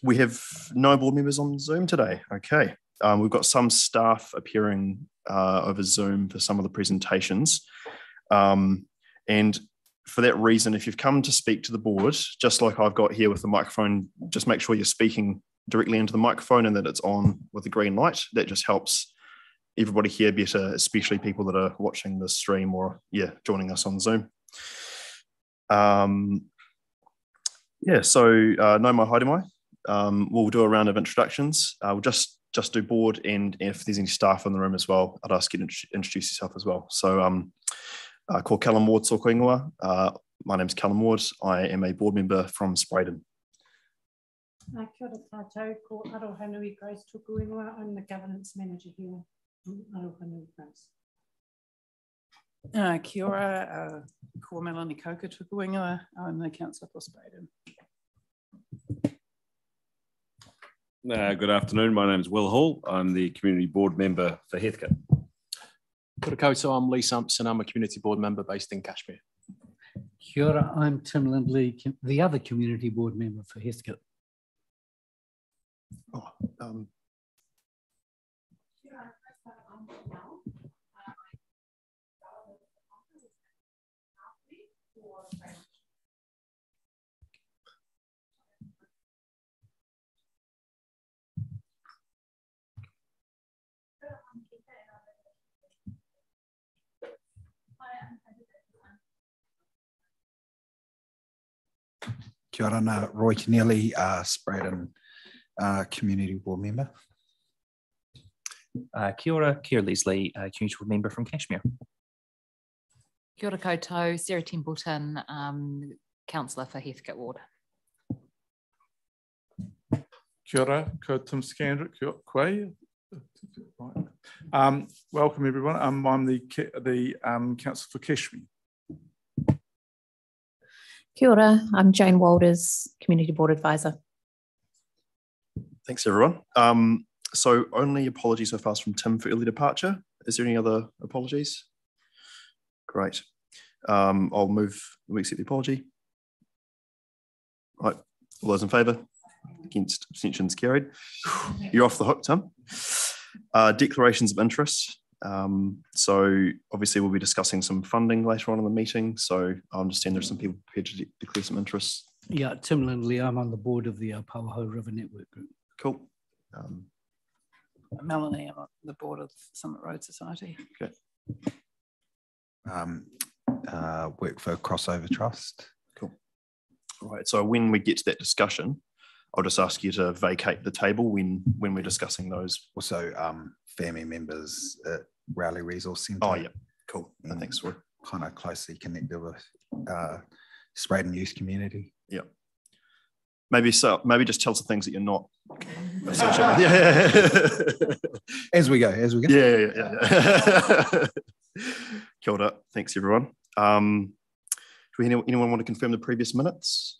We have no board members on Zoom today. Okay. We've got some staff appearing over Zoom for some of the presentations. And for that reason, if you've come to speak to the board, just like I've got here with the microphone, just make sure you're speaking directly into the microphone and that it's on with a green light. That just helps everybody hear better, especially people that are watching the stream or joining us on Zoom. So no mai haere mai. We'll do a round of introductions. We'll just do board, and if there's any staff in the room as well, I'd ask you to introduce yourself as well. So ko Callum Ward so koe ingoa. My name's Callum Ward. I am a board member from Spreydon. Kia ora tātou, ko Arohanui Grace tuku ingoa. I'm the governance manager here from Arohanui Grace. Kia ora, ko Melanie Coker tuku ingoa. I'm the councillor for Spreydon. Good afternoon. My name is Will Hall. I'm the community board member for Heathcote. Kia ora koutou, I'm Lee Sampson. I'm a community board member based in Cashmere. Kia ora, I'm Tim Lindley, the other community board member for Heathcote. Kia ora, Roy Keneally, Spreydon community board member. Kia ora, Keira Leslie, community board member from Cashmere. Kia ora koutou, Sarah Templeton, councillor for Heathcote Ward. Kia ora, ko Tim Scandrick, koe. Welcome everyone. I'm the councillor for Cashmere. Kia ora, I'm Jane Walters, Community Board Advisor. Thanks, everyone. So only apologies so far from Tim for early departure. Is there any other apologies? Great. I'll move, we accept the apology. Right, all those in favour? Against, abstentions carried. You're off the hook, Tim. Declarations of interest. So obviously we'll be discussing some funding later on in the meeting. So I understand there's some people prepared to declare some interest. Yeah, Tim Lindley, I'm on the board of the Pawaho River Network Group. Cool. Melanie, I'm on the board of Summit Road Society. Okay. Work for Crossover Trust. Cool. All right. So when we get to that discussion, I'll just ask you to vacate the table when we're discussing those. Also, family members at Rowley Resource Centre. Oh, yeah. Cool. Thanks, Roy. Kind of closely connected with Spreydon youth community. Yeah. Maybe just tell us the things that you're not associated with. Yeah. As we go. Yeah. Kia ora. Thanks, everyone. Do anyone want to confirm the previous minutes?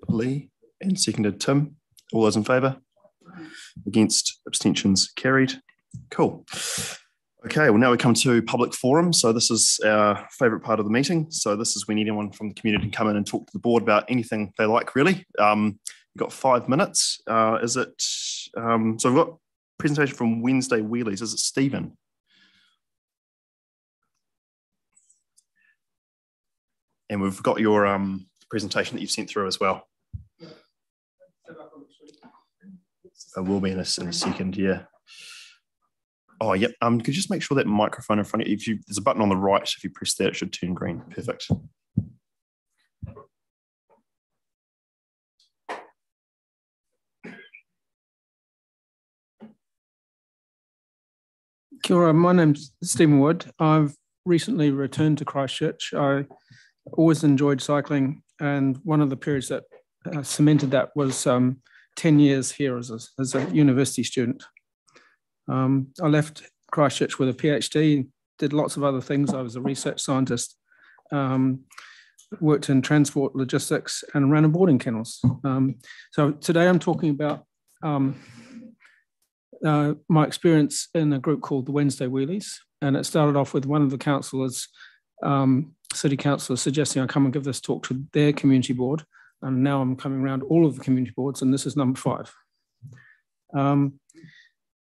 Lee and seconded Tim. All those in favour? Against, abstentions carried. Cool. Okay, well now we come to public forum. So this is our favourite part of the meeting. So this is when anyone from the community can come in and talk to the board about anything they like, really. You've got 5 minutes. So we've got a presentation from Wednesday Wheelies. Is it Stephen? And we've got your presentation that you've sent through as well. It will be in a second, yeah. Oh, yep. Could you just make sure that microphone in front of you, there's a button on the right, if you press that, it should turn green. Perfect. Kia ora, my name's Stephen Wood. I've recently returned to Christchurch. I always enjoyed cycling, and one of the periods that cemented that was 10 years here as a university student. I left Christchurch with a PhD, did lots of other things. I was a research scientist, worked in transport logistics, and ran a boarding kennels. So today I'm talking about my experience in a group called the Wednesday Wheelies. And it started off with one of the councillors, city councillors, suggesting I come and give this talk to their community board. And now I'm coming around all of the community boards, and this is number 5.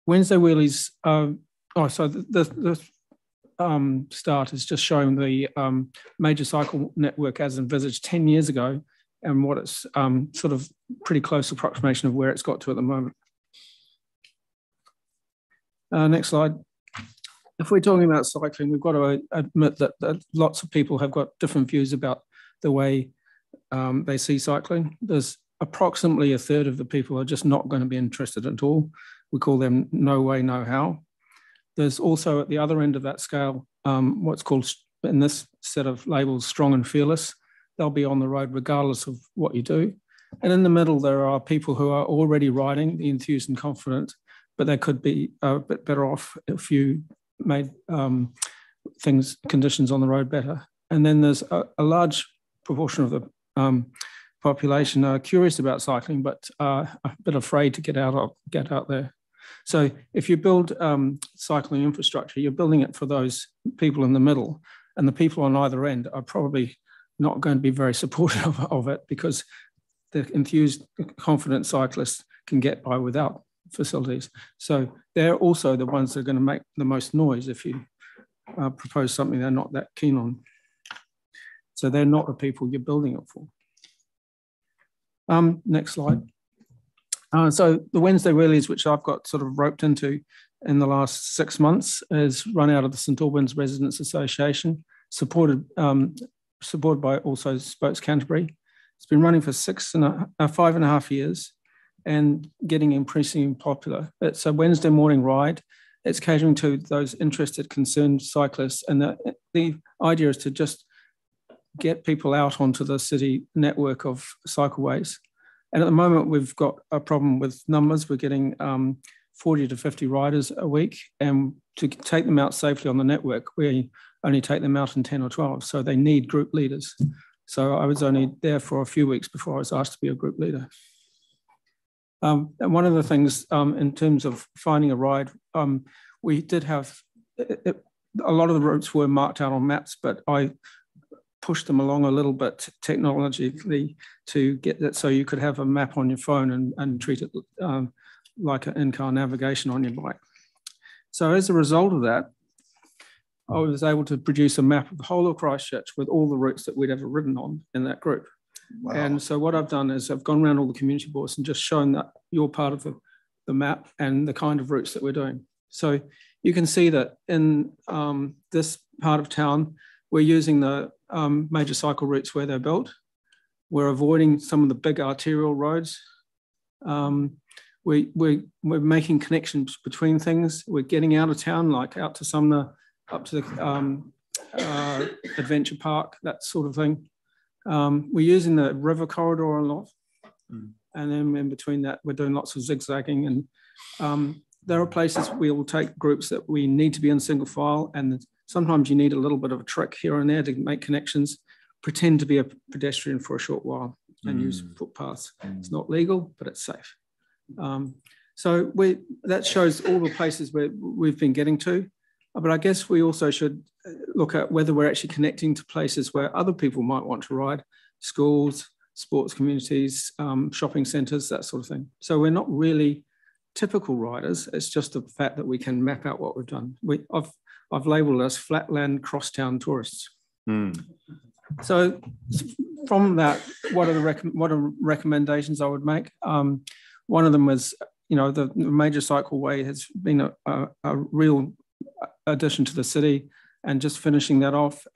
Wednesday wheelies. So the start is just showing the major cycle network as envisaged 10 years ago, and what it's sort of pretty close approximation of where it's got to at the moment. Next slide. If we're talking about cycling, we've got to admit that lots of people have got different views about the way they see cycling. There's approximately a third of the people are just not going to be interested at all. We call them no way, no how. There's also at the other end of that scale, what's called in this set of labels, strong and fearless. They'll be on the road regardless of what you do. And in the middle, there are people who are already riding, the enthused and confident, but they could be a bit better off if you made conditions on the road better. And then there's a large proportion of the population are curious about cycling, but a bit afraid to get out there. So if you build cycling infrastructure, you're building it for those people in the middle, and the people on either end are probably not going to be very supportive of it, because the enthused, confident cyclists can get by without facilities. So they're also the ones that are going to make the most noise if you propose something they're not that keen on. So they're not the people you're building it for. Next slide. So the Wednesday wheelies, which I've got sort of roped into in the last 6 months, is run out of the St Albans Residents Association, supported by also Spokes Canterbury. It's been running for 5.5 years and getting increasingly popular. It's a Wednesday morning ride. It's catering to those interested, concerned cyclists. And the idea is to just get people out onto the city network of cycleways. And at the moment, we've got a problem with numbers. We're getting 40 to 50 riders a week. And to take them out safely on the network, we only take them out in 10 or 12. So they need group leaders. So I was only there for a few weeks before I was asked to be a group leader. And one of the things in terms of finding a ride, we did have, a lot of the routes were marked out on maps, but I pushed them along a little bit technologically to get that so you could have a map on your phone and treat it like an in-car navigation on your bike. So as a result of that, I was able to produce a map of the whole of Christchurch with all the routes that we'd ever ridden on in that group. Wow. And so what I've done is I've gone around all the community boards and just shown that you're part of the map and the kind of routes that we're doing. So you can see that in this part of town, we're using the major cycle routes where they're built. We're avoiding some of the big arterial roads. We're making connections between things. We're getting out of town, like out to Sumner, up to the Adventure Park, that sort of thing. We're using the river corridor a lot. And then in between that, we're doing lots of zigzagging. And there are places we will take groups that we need to be in single file, and sometimes you need a little bit of a trick here and there to make connections. Pretend to be a pedestrian for a short while and use footpaths. It's not legal, but it's safe. So that shows all the places where we've been getting to. But I guess we also should look at whether we're actually connecting to places where other people might want to ride, schools, sports communities, shopping centres, that sort of thing. So we're not really typical riders. It's just the fact that we can map out what we've done. I've labelled us flatland crosstown tourists. So from that, what are recommendations I would make? One of them was, the major cycleway has been a real addition to the city, and just finishing that off,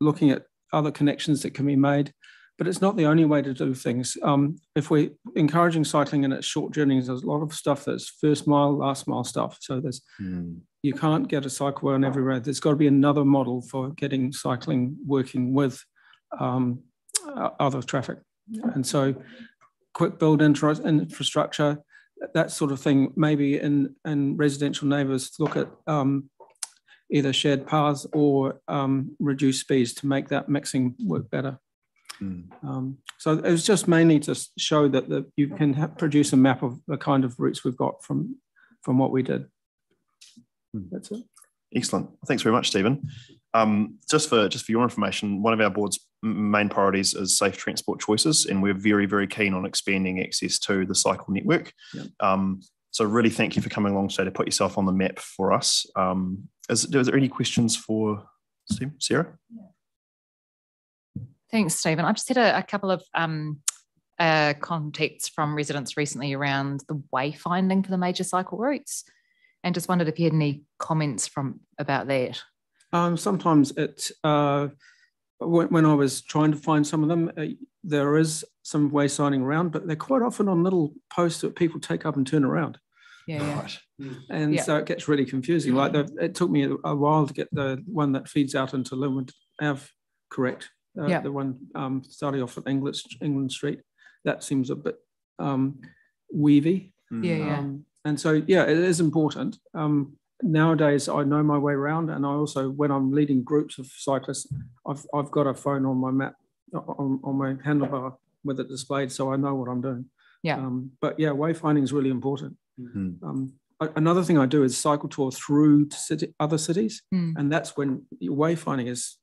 looking at other connections that can be made. But it's not the only way to do things. If we're encouraging cycling in its short journeys, there's a lot of stuff that's first mile, last mile stuff. So there's you can't get a cycleway on every road. There's got to be another model for getting cycling working with other traffic. And so quick build infrastructure, that sort of thing, maybe in residential neighbours, look at either shared paths or reduced speeds to make that mixing work better. So it was just mainly to show that you can produce a map of the kind of routes we've got from what we did. That's it. Excellent. Thanks very much, Stephen. Just for your information, one of our board's main priorities is safe transport choices, and we're very, very keen on expanding access to the cycle network. Yep. So really thank you for coming along today to put yourself on the map for us. Is there any questions for Sarah? Thanks, Stephen. I've just had a couple of contacts from residents recently around the wayfinding for the major cycle routes, and just wondered if you had any comments about that. Sometimes it, when I was trying to find some of them, there is some way signing around, but they're quite often on little posts that people take up and turn around. Yeah. Right. And so it gets really confusing. Like it took me a while to get the one that feeds out into Linwood Ave correct. The one starting off at England Street. That seems a bit weavy. And so, it is important. Nowadays, I know my way around, and I also, when I'm leading groups of cyclists, I've got a phone on my map, on my handlebar with it displayed, so I know what I'm doing. But wayfinding is really important. Another thing I do is cycle tour through other cities, and that's when wayfinding is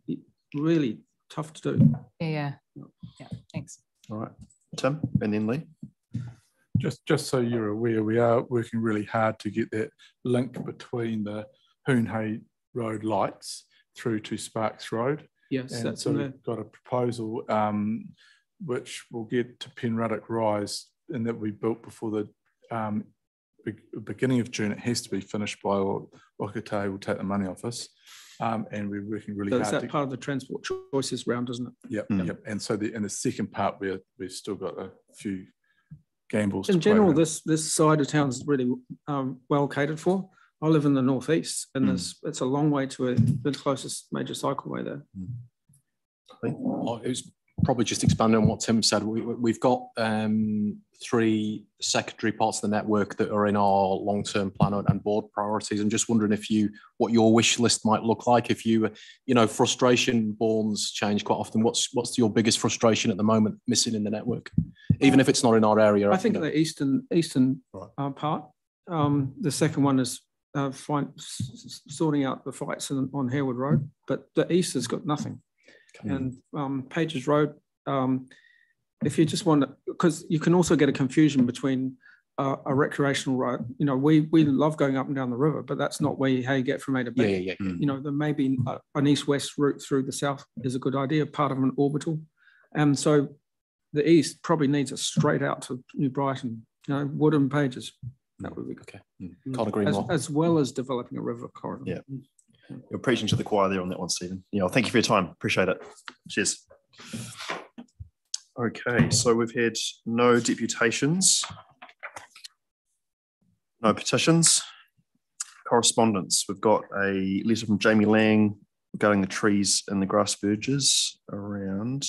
really tough to do. Yeah. Thanks. All right, Tim, and then Lee. Just so you're aware, we are working really hard to get that link between the Hoonhay Road lights through to Sparks Road. Yes, and that's so we've got a proposal which will get to Penruddock Rise, and that we built before the beginning of June. It has to be finished by, or Wakate will take the money off us. And we're working really hard. So is that part of the transport choices round, isn't it? Yep. And so in the second part, we've still got a few gambles. In general, this side of town is really well catered for. I live in the northeast, and it's a long way to the closest major cycleway there. It was probably just expanding on what Tim said. We've got 3 secondary parts of the network that are in our long-term plan and board priorities. I'm just wondering what your wish list might look like. If frustration borns change quite often. What's your biggest frustration at the moment missing in the network, even if it's not in our area? I think the eastern part. The second one is sorting out the fights on Harewood Road, but the east has got nothing. And Pages Road, if you just want to, because you can also get a confusion between a recreational road. We love going up and down the river, but that's not how you get from A to B. There may be an east-west route through the south is a good idea, part of an orbital. And so the east probably needs a straight out to New Brighton, Wood and Pages. That would be good. Okay. Can't agree more. As well as developing a river corridor. Yeah. You're preaching to the choir there on that one, Stephen. Thank you for your time. Appreciate it. Cheers. Okay, so we've had no deputations, no petitions, correspondence. We've got a letter from Jamie Lang regarding the trees and the grass verges around.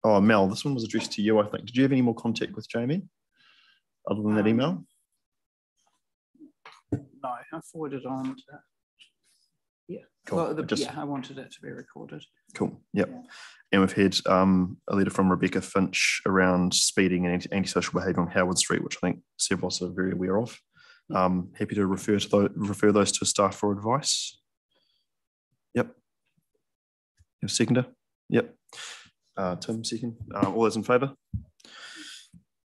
Oh, Mel, this one was addressed to you, I think. Did you have any more contact with Jamie other than that email? No, I forwarded on to Cool. I wanted it to be recorded. Cool. Yep. And we've had a letter from Rebecca Finch around speeding and antisocial behaviour on Howard Street, which I think several of us are very aware of. Happy to refer those to staff for advice. Yep. Your seconder. Yep. Tim, second. All those in favour?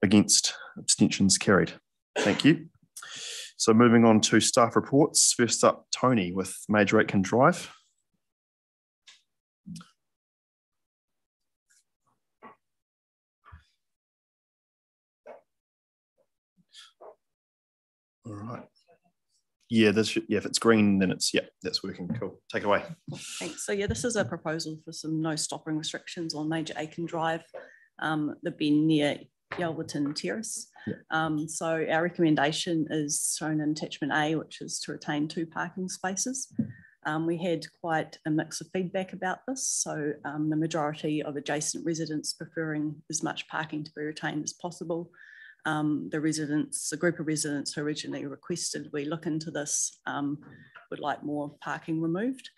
Against? Abstentions carried. Thank you. So moving on to staff reports. First up, Tony with Major Aitken Drive. All right. Yeah, if it's green, then that's working. Cool. Take it away. Thanks. So this is a proposal for some no stopping restrictions on Major Aitken Drive, the bend near Yelverton Terrace. So our recommendation is shown in attachment A, which is to retain 2 parking spaces. We had quite a mix of feedback about this. So the majority of adjacent residents preferring as much parking to be retained as possible. The group of residents who originally requested we look into this would like more parking removed.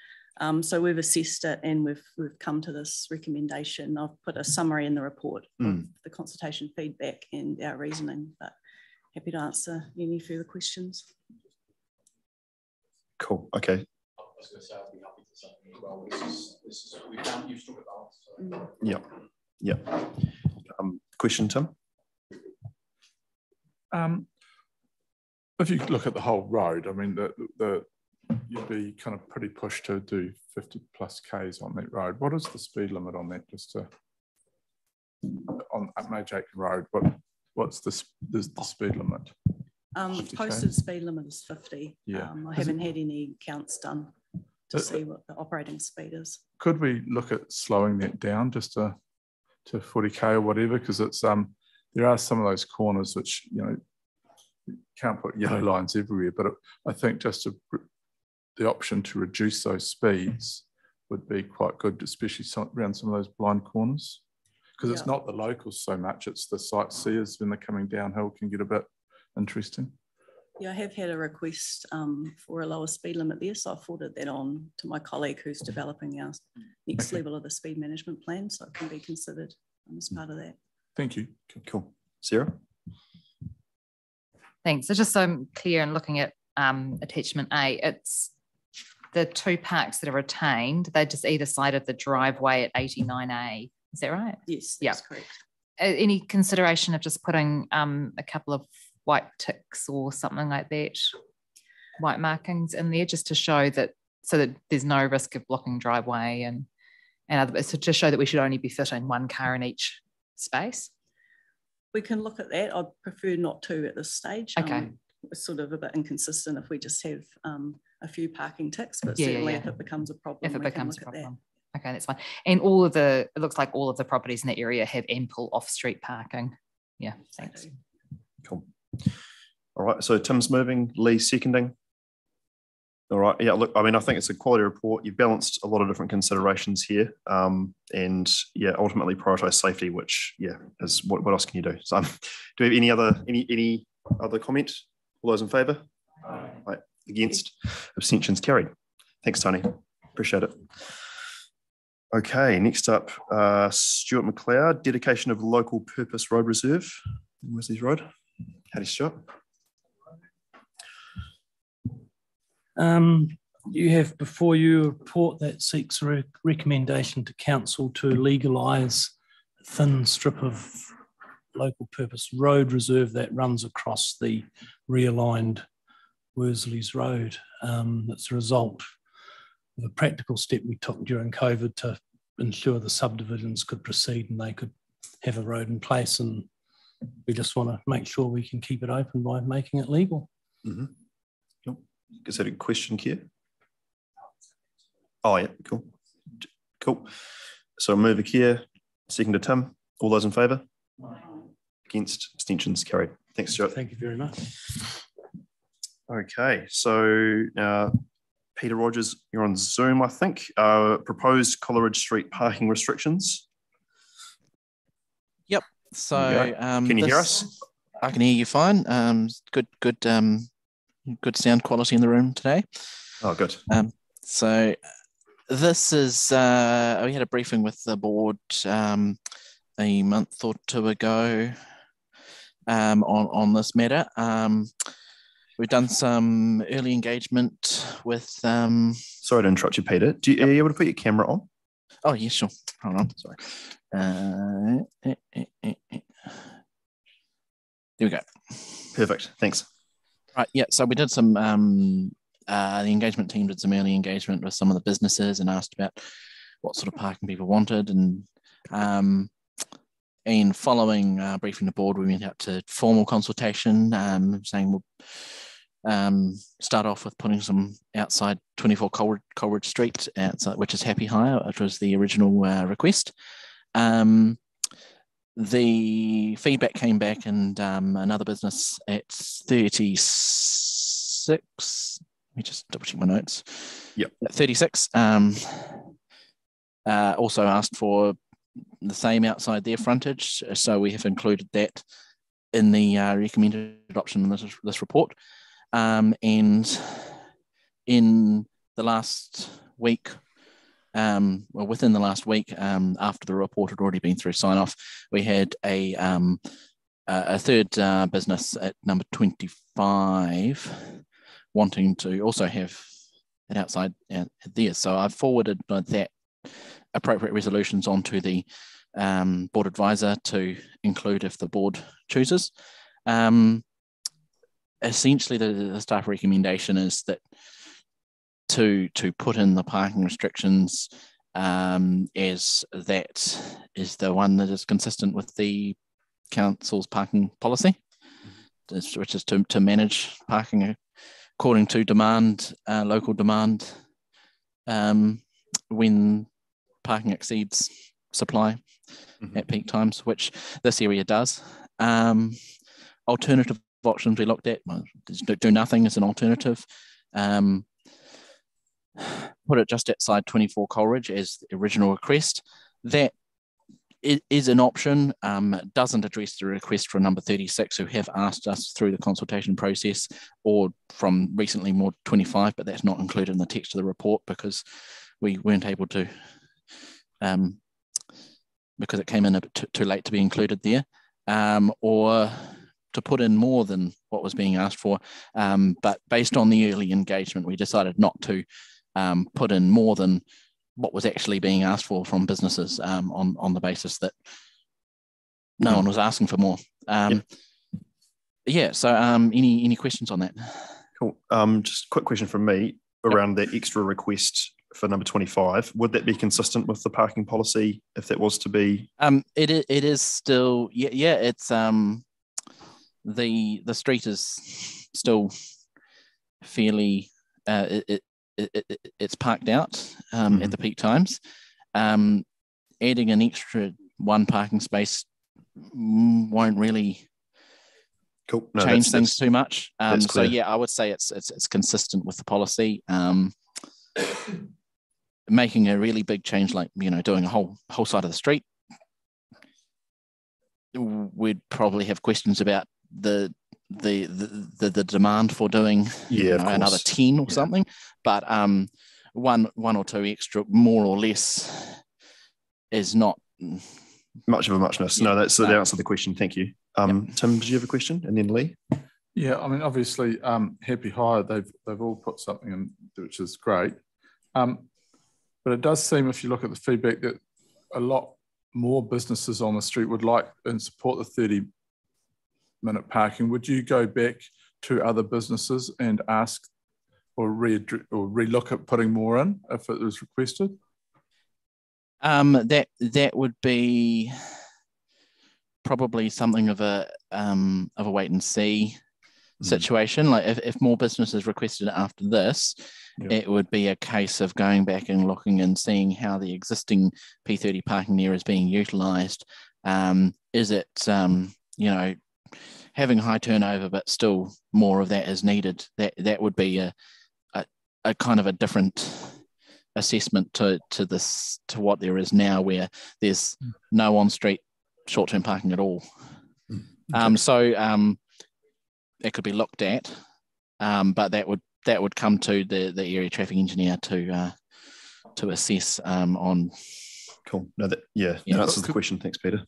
So we've assessed it and we've come to this recommendation. I've put a summary in the report of the consultation feedback and our reasoning, but happy to answer any further questions. Cool. Okay. I was going to say I'd be happy Yeah, yeah. Question, Tim? If you look at the whole road, I mean, you'd be kind of pretty pushed to do 50 plus Ks on that road. What is the speed limit on that? On Major Acre Road, what's the speed limit? Posted speed limit is 50. Yeah. I haven't had any counts done to see what the operating speed is. Could we look at slowing that down just to 40k or whatever? Because it's there are some of those corners which you can't put yellow lines everywhere, but I think just the option to reduce those speeds would be quite good, especially around some of those blind corners. Because it's not the locals so much, it's the sightseers when they're coming downhill can get a bit interesting. Yeah, I have had a request for a lower speed limit there, so I forwarded that on to my colleague who's developing our next level of the speed management plan, so it can be considered as part of that. Thank you. Cool. Sarah? Thanks. So just so I'm clear and looking at attachment A, it's the two parks that are retained, they're just either side of the driveway at 89A. Is that right? Yes, that's correct. Any consideration of just putting a couple of white ticks or something like that, white markings in there, just to show that, so that there's no risk of blocking driveway and other, so to show that we should only be fitting one car in each space? We can look at that. I'd prefer not to at this stage. Okay. It's sort of a bit inconsistent if we just have a few parking ticks, but certainly if it becomes a problem, if it becomes a at problem. Okay, that's fine. And it looks like all of the properties in that area have ample off-street parking. Yeah, thanks. Cool. All right, so Tim's moving, Lee seconding. All right, yeah, look, I mean, I think it's a quality report. You've balanced a lot of different considerations here, and yeah, ultimately prioritise safety, which is what else can you do? So, do we have any other comment? All those in favour? Right. Against? Abstentions carried. Thanks, Tony. Appreciate it. Okay, next up, Stuart McLeod, dedication of local purpose road reserve. Where's his road? Howdy, Stuart. You have before you a report that seeks a recommendation to council to legalise a thin strip of local purpose road reserve that runs across the realigned Worsley's Road. It's a result of a practical step we took during COVID to ensure the subdivisions could proceed and they could have a road in place, and we just want to make sure we can keep it open by making it legal. Mm-hmm. Cool. Is that a question, Keir? Oh yeah, cool. Cool. So move a Keir, second to Tim. All those in favour? Against? Abstentions carried. Thanks, Stuart. Thank you very much. Okay, so Peter Rogers, you're on Zoom, I think. Proposed Coleridge Street parking restrictions. Yep. So can you hear us? I can hear you fine. Good sound quality in the room today. Oh, good. So this is we had a briefing with the board a month or two ago on this matter. We've done some early engagement with. Sorry to interrupt you, Peter. Are you able to put your camera on? Oh, yeah, sure. Hold on. Sorry. There we go. Perfect. Thanks. Right. Yeah. So we did some. The engagement team did some early engagement with some of the businesses and asked about what sort of parking people wanted, and following briefing the board, we went out to formal consultation, saying we'll start off with putting some outside 24 Coleridge Street, outside, which is Happy Hire, which was the original request. The feedback came back, and another business at 36, let me just double check my notes. Yep. At 36, also asked for the same outside their frontage, so we have included that in the recommended option in this report. And in the last week, within the last week, after the report had already been through sign-off, we had a third business at number 25 wanting to also have outside there. So I've forwarded that appropriate resolutions onto the board advisor to include if the board chooses. Essentially, the staff recommendation is that to put in the parking restrictions as that is the one that is consistent with the council's parking policy, which is to manage parking according to demand, local demand, when parking exceeds supply at peak times, which this area does. Alternative options we looked at, well, do nothing as an alternative. Put it just outside 24 Coleridge as the original request. That is an option. Doesn't address the request from number 36, who have asked us through the consultation process, or from recently more 25, but that's not included in the text of the report because we weren't able to, because it came in a bit too late to be included there, or to put in more than what was being asked for. But based on the early engagement, we decided not to put in more than what was actually being asked for from businesses, on the basis that no one was asking for more. Yeah, so any questions on that? Cool. Just a quick question from me around that extra request for number 25. Would that be consistent with the parking policy if that was to be? It is still, yeah, it's the street is still fairly, it's parked out at the peak times. Adding an extra one parking space won't really change things too much. So yeah, I would say it's consistent with the policy. Making a really big change, like doing a whole side of the street, we'd probably have questions about the demand for doing another 10 or something. But one or two extra, more or less, is not much of a muchness. No, that's the answer to the question. Thank you. Tim, did you have a question? And then Lee? Yeah, I mean, obviously, Happy Hire, they've all put something in, which is great. But it does seem, if you look at the feedback, that a lot more businesses on the street would like and support the 30-minute parking. Would you go back to other businesses and ask or relook at putting more in if it was requested? That would be probably something of a wait and see situation. Like if more businesses requested it after this, it would be a case of going back and looking and seeing how the existing P30 parking there is being utilised. Is it having high turnover, but still more of that is needed? That would be a kind of a different assessment to what there is now, where there's no on-street short-term parking at all. So that could be looked at, but that would come to the area traffic engineer to assess on. Cool. No, that answers the question. Thanks, Peter.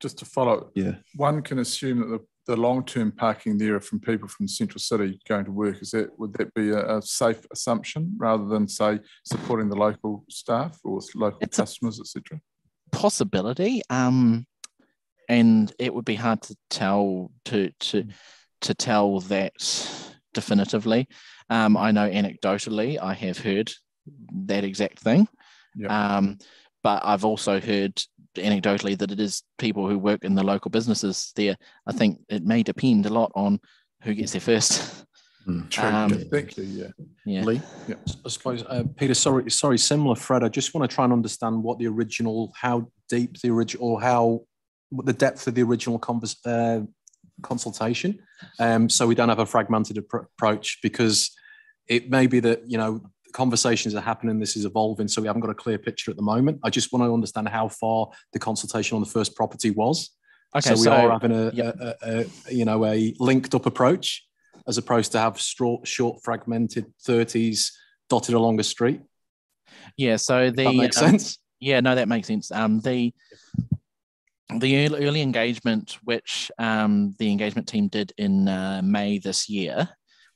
Just to follow, one can assume that the long-term parking there are from people from Central City going to work. Would that be a safe assumption rather than, say, supporting the local staff or local customers, etc.? Possibility, and it would be hard to tell tell that definitively. I know anecdotally I have heard that exact thing, but I've also heard anecdotally that it is people who work in the local businesses there. I think it may depend a lot on who gets there first. Thank you. Lee? Yeah. I suppose, Peter, sorry, similar thread. I just want to try and understand what how deep the original, or what the depth of the original consultation, so we don't have a fragmented approach, because it may be that conversations are happening, this is evolving, so we haven't got a clear picture at the moment. I just want to understand how far the consultation on the first property was. Okay, so we are having a linked up approach, as opposed to have short fragmented 30s dotted along a street. Yeah, so that makes sense. Yeah, no, that makes sense. The early engagement, which the engagement team did in May this year,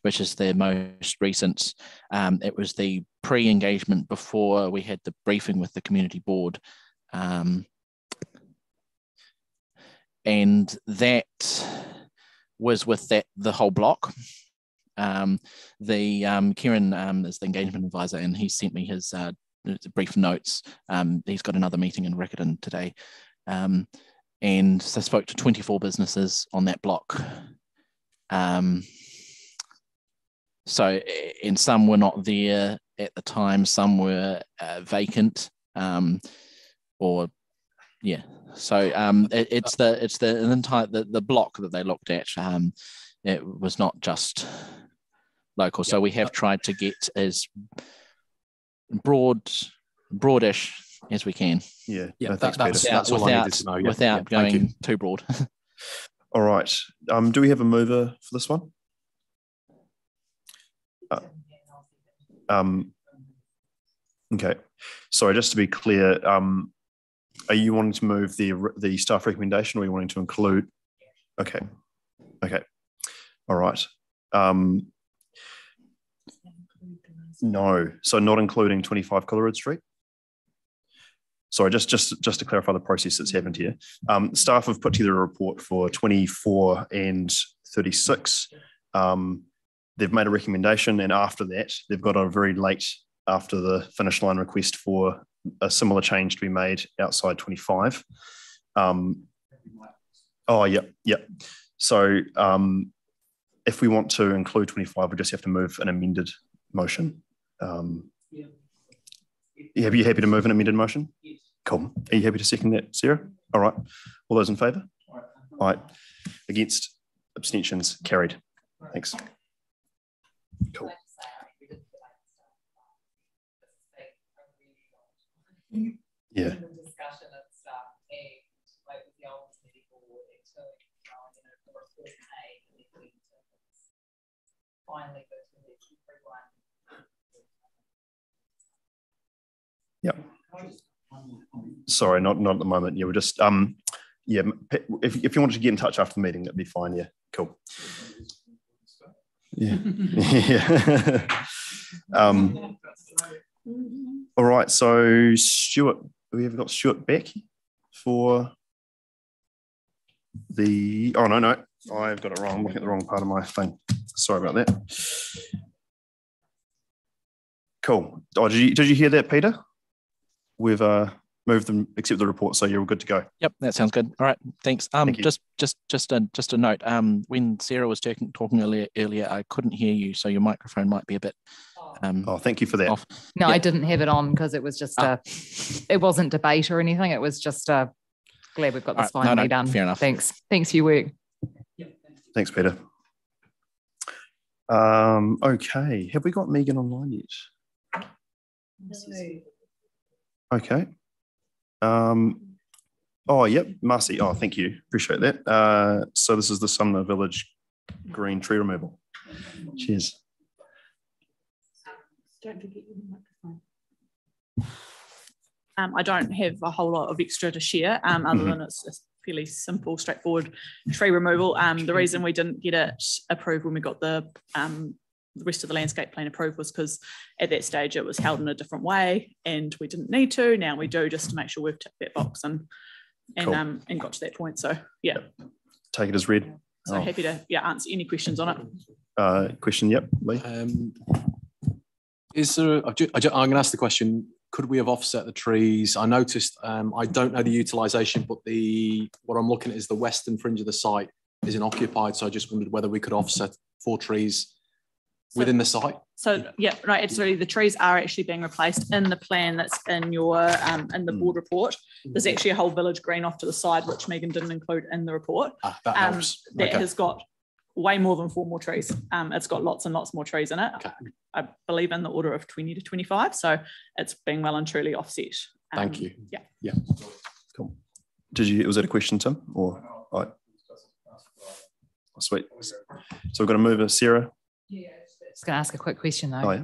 which is the most recent. It was the pre-engagement before we had the briefing with the community board. And that was with the whole block. Kieran is the engagement advisor, and he sent me his brief notes. He's got another meeting in Riccarton today. And so I spoke to 24 businesses on that block. And some were not there at the time, some were vacant, So it's the entire the block that they looked at. It was not just local. So we have tried to get as broadish as we can. Yeah. Yeah, No, thanks, that's Peter. all I needed to know. Without going too broad. All right. Do we have a mover for this one? Okay. Sorry, just to be clear, are you wanting to move the staff recommendation, or are you wanting to include? Okay. All right. No, so not including 25 Coleridge Street. Sorry, just to clarify the process that's happened here. Staff have put together a report for 24 and 36. They've made a recommendation, and after that, they've got a very late after the finish line request for a similar change to be made outside 25. So if we want to include 25, we just have to move an amended motion. Are you happy to move an amended motion? Yes. Cool. Are you happy to second that, Sarah? All right. All those in favour? All right. Against? Abstentions? Carried. Thanks. Cool. Yeah. Yep. Sorry, not at the moment. Yeah, we're just if you wanted to get in touch after the meeting, that'd be fine. Yeah, cool. Yeah. Yeah. All right. So Stuart, we have got Stuart back for the. Oh no, I've got it wrong. I'm looking at the wrong part of my thing. Sorry about that. Cool. Oh, did you hear that, Peter? We've moved them, accept the report, so you're all good to go. Yep, that sounds good. All right, thanks. Thank you. Just a note. When Sarah was talking earlier, I couldn't hear you, so your microphone might be a bit. Thank you for that. Off. No, I didn't have it on because it was just it wasn't debate or anything. It was just glad we've got this finally done. Fair enough. Thanks for your work. Thanks, Peter. Okay, have we got Megan online yet? Okay. Oh, yep, Marcy. Oh, thank you. Appreciate that. So this is the Sumner Village green tree removal. Cheers. Don't forget your microphone. I don't have a whole lot of extra to share, other than it's a fairly simple, straightforward tree removal. The reason we didn't get it approved when we got the rest of the landscape plan approved was because at that stage it was held in a different way, and we didn't need to. Now we do, just to make sure we've ticked that box and got to that point. So yeah, take it as read. So happy to answer any questions on it. Question, yep, Lee. Is there? I'm going to ask the question. Could we have offset the trees? I noticed. I don't know the utilisation, but what I'm looking at is the western fringe of the site isn't occupied. So I just wondered whether we could offset 4 trees within the site. So yeah, right, absolutely. The trees are actually being replaced in the plan that's in your in the board report. There's actually a whole village green off to the side, which Megan didn't include in the report. That helps. That has got way more than 4 more trees. It's got lots and lots more trees in it. Okay. I believe in the order of 20 to 25. So it's being well and truly offset. Thank you. Yeah. Yeah. Cool. Was that a question, Tim? Or right. Oh, sweet. So we've got to move Sarah. Yeah. Just going to ask a quick question though. Oh, yeah.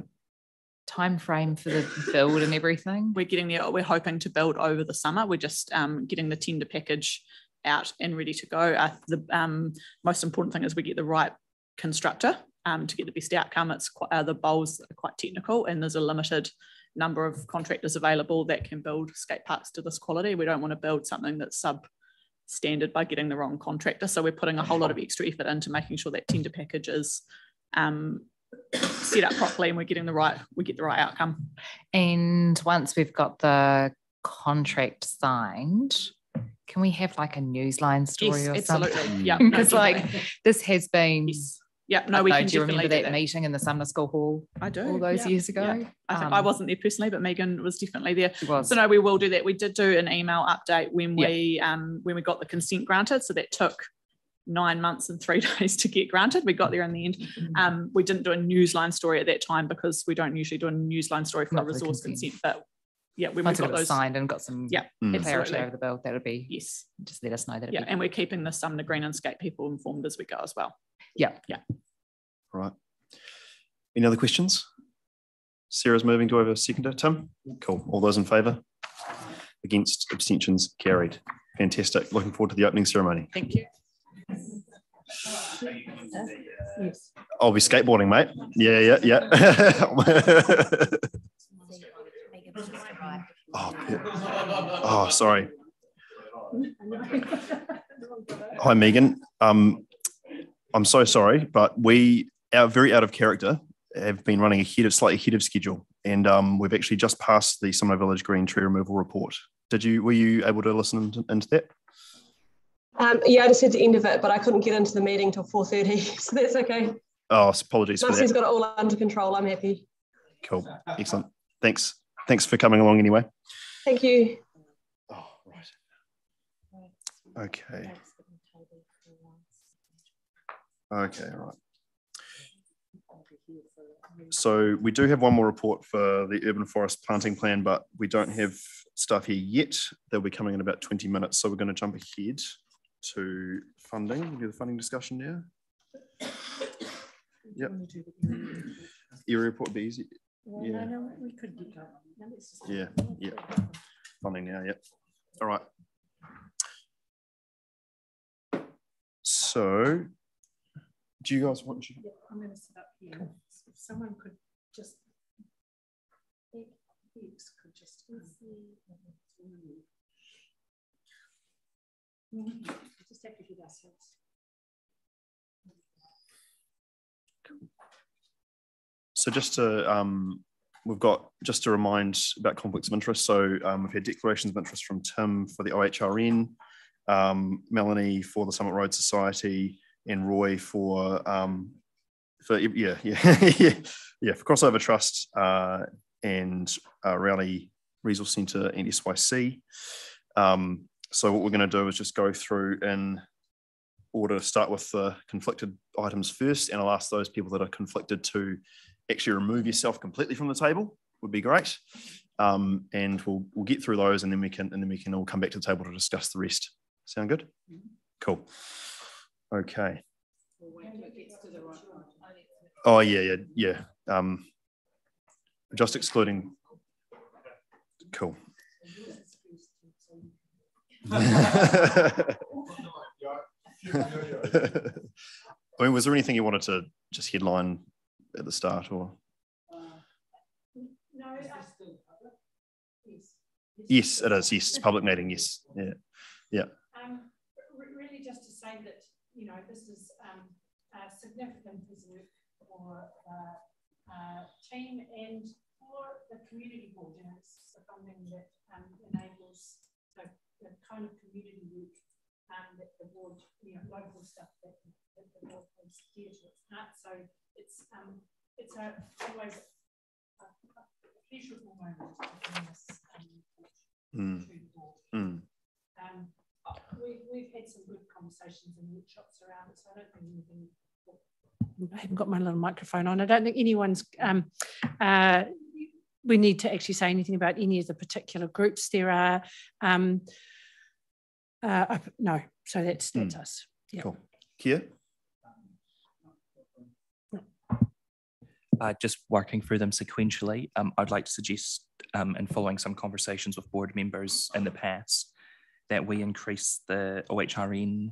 Time frame for the build and everything? We're getting there. We're hoping to build over the summer. We're just getting the tender package out and ready to go. The most important thing is we get the right constructor. to get the best outcome. It's quite, the bowls are quite technical, and there's a limited number of contractors available that can build skate parks to this quality. We don't want to build something that's substandard by getting the wrong contractor. So we're putting a whole lot of extra effort into making sure that tender package is set up properly, and we get the right outcome. And once we've got the contract signed, can we have like a newsline story or absolutely. something? Yeah, because like this has been. Yes. Yeah, no, we can do you definitely remember do that meeting in the summer school hall? I do. All those years ago. Yeah. I think I wasn't there personally, but Megan was definitely there. She was. So no, we will do that. We did do an email update when we got the consent granted. So that took 9 months and 3 days to get granted. We got there in the end. We didn't do a newsline story at that time because we don't usually do a newsline story for a resource consent. But yeah, when we got those signed and got some clarity over the bill, that would be just let us know that. And we're keeping the Sumner Green and Skate people informed as we go as well. Yeah. Right. Any other questions? Sarah's moving. Do I have a seconder? Tim? Cool. All those in favour? Against? Abstentions? Carried. Fantastic. Looking forward to the opening ceremony. Thank you. I'll be skateboarding, mate. Yeah. Oh, sorry. Hi, Megan. I'm so sorry, but we are very out of character, have been running slightly ahead of schedule, and we've actually just passed the Summer Village Green Tree Removal Report. Were you able to listen into that? Yeah, I just heard the end of it, but I couldn't get into the meeting till 4:30, so that's okay. Oh, apologies for that. Marcy's got it all under control. I'm happy. Cool. Excellent. Thanks for coming along anyway. Thank you. Oh, right. Okay. Okay, right. So we do have one more report for the urban forest planting plan, but we don't have stuff here yet. They'll be coming in about 20 minutes. So we're going to jump ahead to funding. We'll do the funding discussion now. Yep. Area report would be easy. Well, yeah. No, we could get going. No, Yeah. Funding now, yep. All right. So, do you guys want to? Yeah, I'm going to sit up here. Cool. If someone could just, just have to get ourselves. So just to, we've got just to remind about conflicts of interest. So we've had declarations of interest from Tim for the OHRN, Melanie for the Summit Road Society, and Roy for for Crossover Trust and Rowley Resource Centre and SYC. So what we're going to do is just go through in order to start with the conflicted items first, and I'll ask those people that are conflicted to actually remove yourself completely from the table. Would be great, and we'll get through those, and then we can all come back to the table to discuss the rest. Sound good? Cool. Okay. Oh yeah. Just excluding. Cool. I mean, was there anything you wanted to just headline at the start, or? No. Yes, it is. Yes, it's public meeting. Yes. Yeah. Really, just to say that this is a significant piece of work for the team and for the community board. It's something that enables the kind of community work that the board, local stuff that the board holds dear to its heart. So it's always a pleasurable moment to bring this to the board. We've had some good conversations and workshops around it, so I don't think anything. I haven't got my little microphone on. I don't think anyone's. We need to actually say anything about any of the particular groups. There are no. So that's us. Yeah. Cool. Kia? Just working through them sequentially, I'd like to suggest, in following some conversations with board members in the past, that we increase the OHRN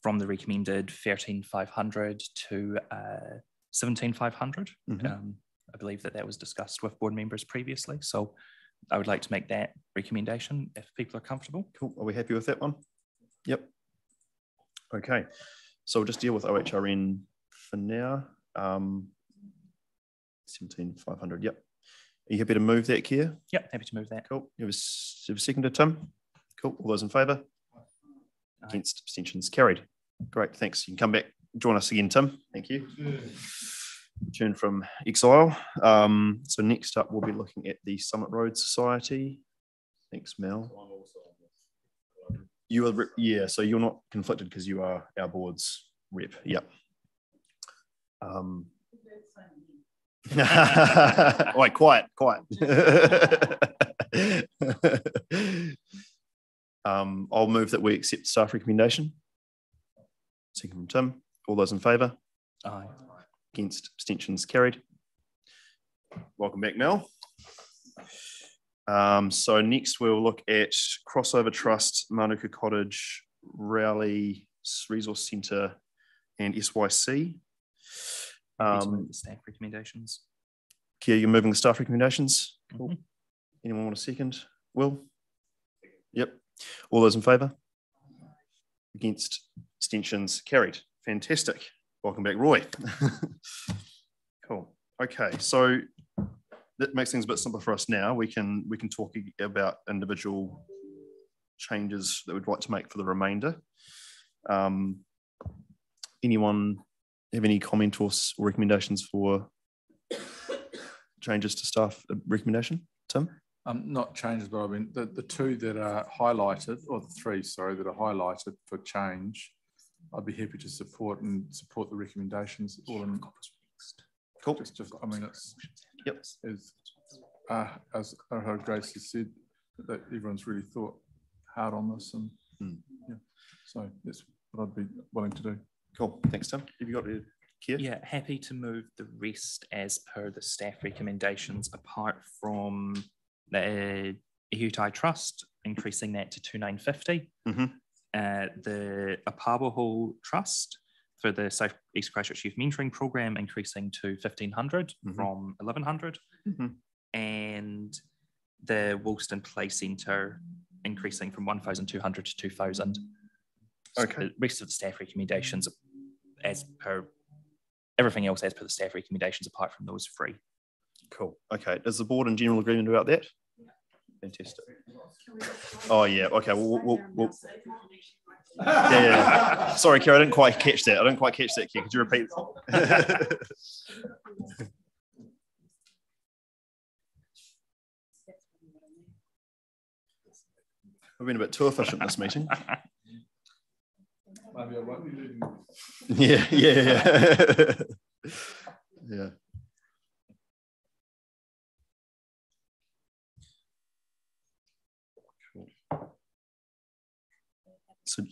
from the recommended 13,500 to 17,500. Mm-hmm. I believe that was discussed with board members previously. So I would like to make that recommendation if people are comfortable. Cool. Are we happy with that one? Yep. Okay. So we'll just deal with OHRN for now. 17,500. Yep. Are you happy to move that, Keir? Yep, happy to move that. Cool. You have a seconder, Tim? Cool. All those in favour? Against, abstentions carried. Great, thanks. You can come back, join us again, Tim. Thank you. Return from exile. So next up, we'll be looking at the Summit Road Society. Thanks, Mel. You are, yeah, so you're not conflicted because you are our board's rep. Yep. Wait, quiet. I'll move that we accept staff recommendation. Second from Tim. All those in favour? Aye. Against, abstentions carried. Welcome back, Mel. So next we'll look at Crossover Trust, Manuka Cottage, Rowley Resource Centre and SYC. The staff recommendations. Kia, you're moving the staff recommendations? Cool. Mm-hmm. Anyone want a second? Will? Yep. All those in favour? Against, abstentions carried. Fantastic. Welcome back, Roy. Cool. Okay, so that makes things a bit simpler for us now. We can talk about individual changes that we'd like to make for the remainder. Anyone have any comment or recommendations for changes to staff recommendation? Tim? Not changes, but I mean the two that are highlighted, or the three, sorry, that are highlighted for change, I'd be happy to support the recommendations. All in cool. Just I mean, it's yep. As Grace has said, that everyone's really thought hard on this, and yeah, so that's what I'd be willing to do. Cool. Thanks, Tim. Have you got to Keir? Yeah, happy to move the rest as per the staff recommendations, apart from the Heathcote Trust, increasing that to 2,950. Mm-hmm. The Apawaho Trust for the South East Christchurch Youth Mentoring Programme, increasing to 1,500 from 1,100. Mm-hmm. And the Woolston Play Centre, increasing from 1,200 to 2,000. Okay. So the rest of the staff recommendations, as per everything else, as per the staff recommendations, apart from those three. Cool. Okay. Is the board in general agreement about that? Fantastic. Oh yeah. Okay. We'll yeah. Sorry, Kira, I didn't quite catch that. Kira. Could you repeat? We've been a bit too efficient this meeting. Maybe I won't be leaving. Yeah. Yeah. So,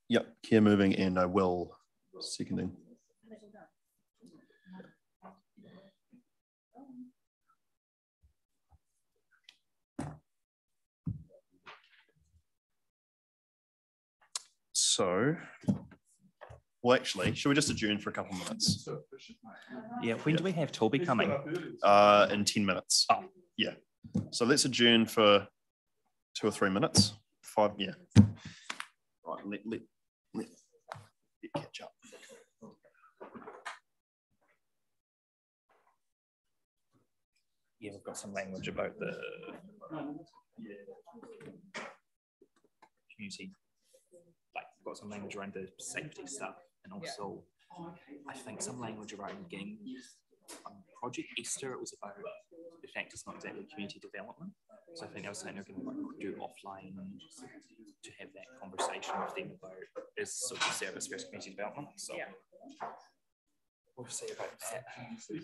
yep, Keir moving and I will seconding. So, well, actually, should we just adjourn for a couple of minutes? Yeah, when do we have Toby coming? In 10 minutes. Oh. Yeah. So let's adjourn for 2 or 3 minutes. 5, yeah. Right, let catch up. Yeah, we've got some language about the community. Like, we've got some language around the safety stuff, and also I think some language around getting Project Easter. It was about the fact it's not exactly community development. So I think that was something they're going to do offline to have that conversation with them about is sort of service versus community development. So we'll see about that.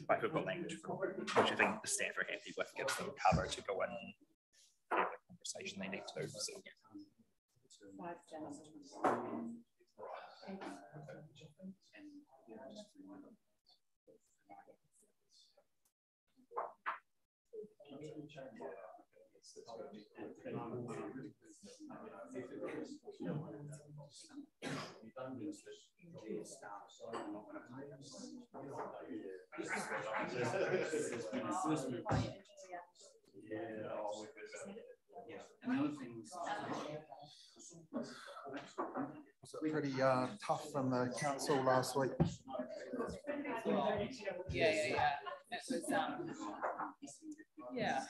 But we've got language from which I think the staff are happy with, gives them cover to go in and have the conversation they need to. So. Was it pretty tough in the council last week? Yeah. It was, yeah.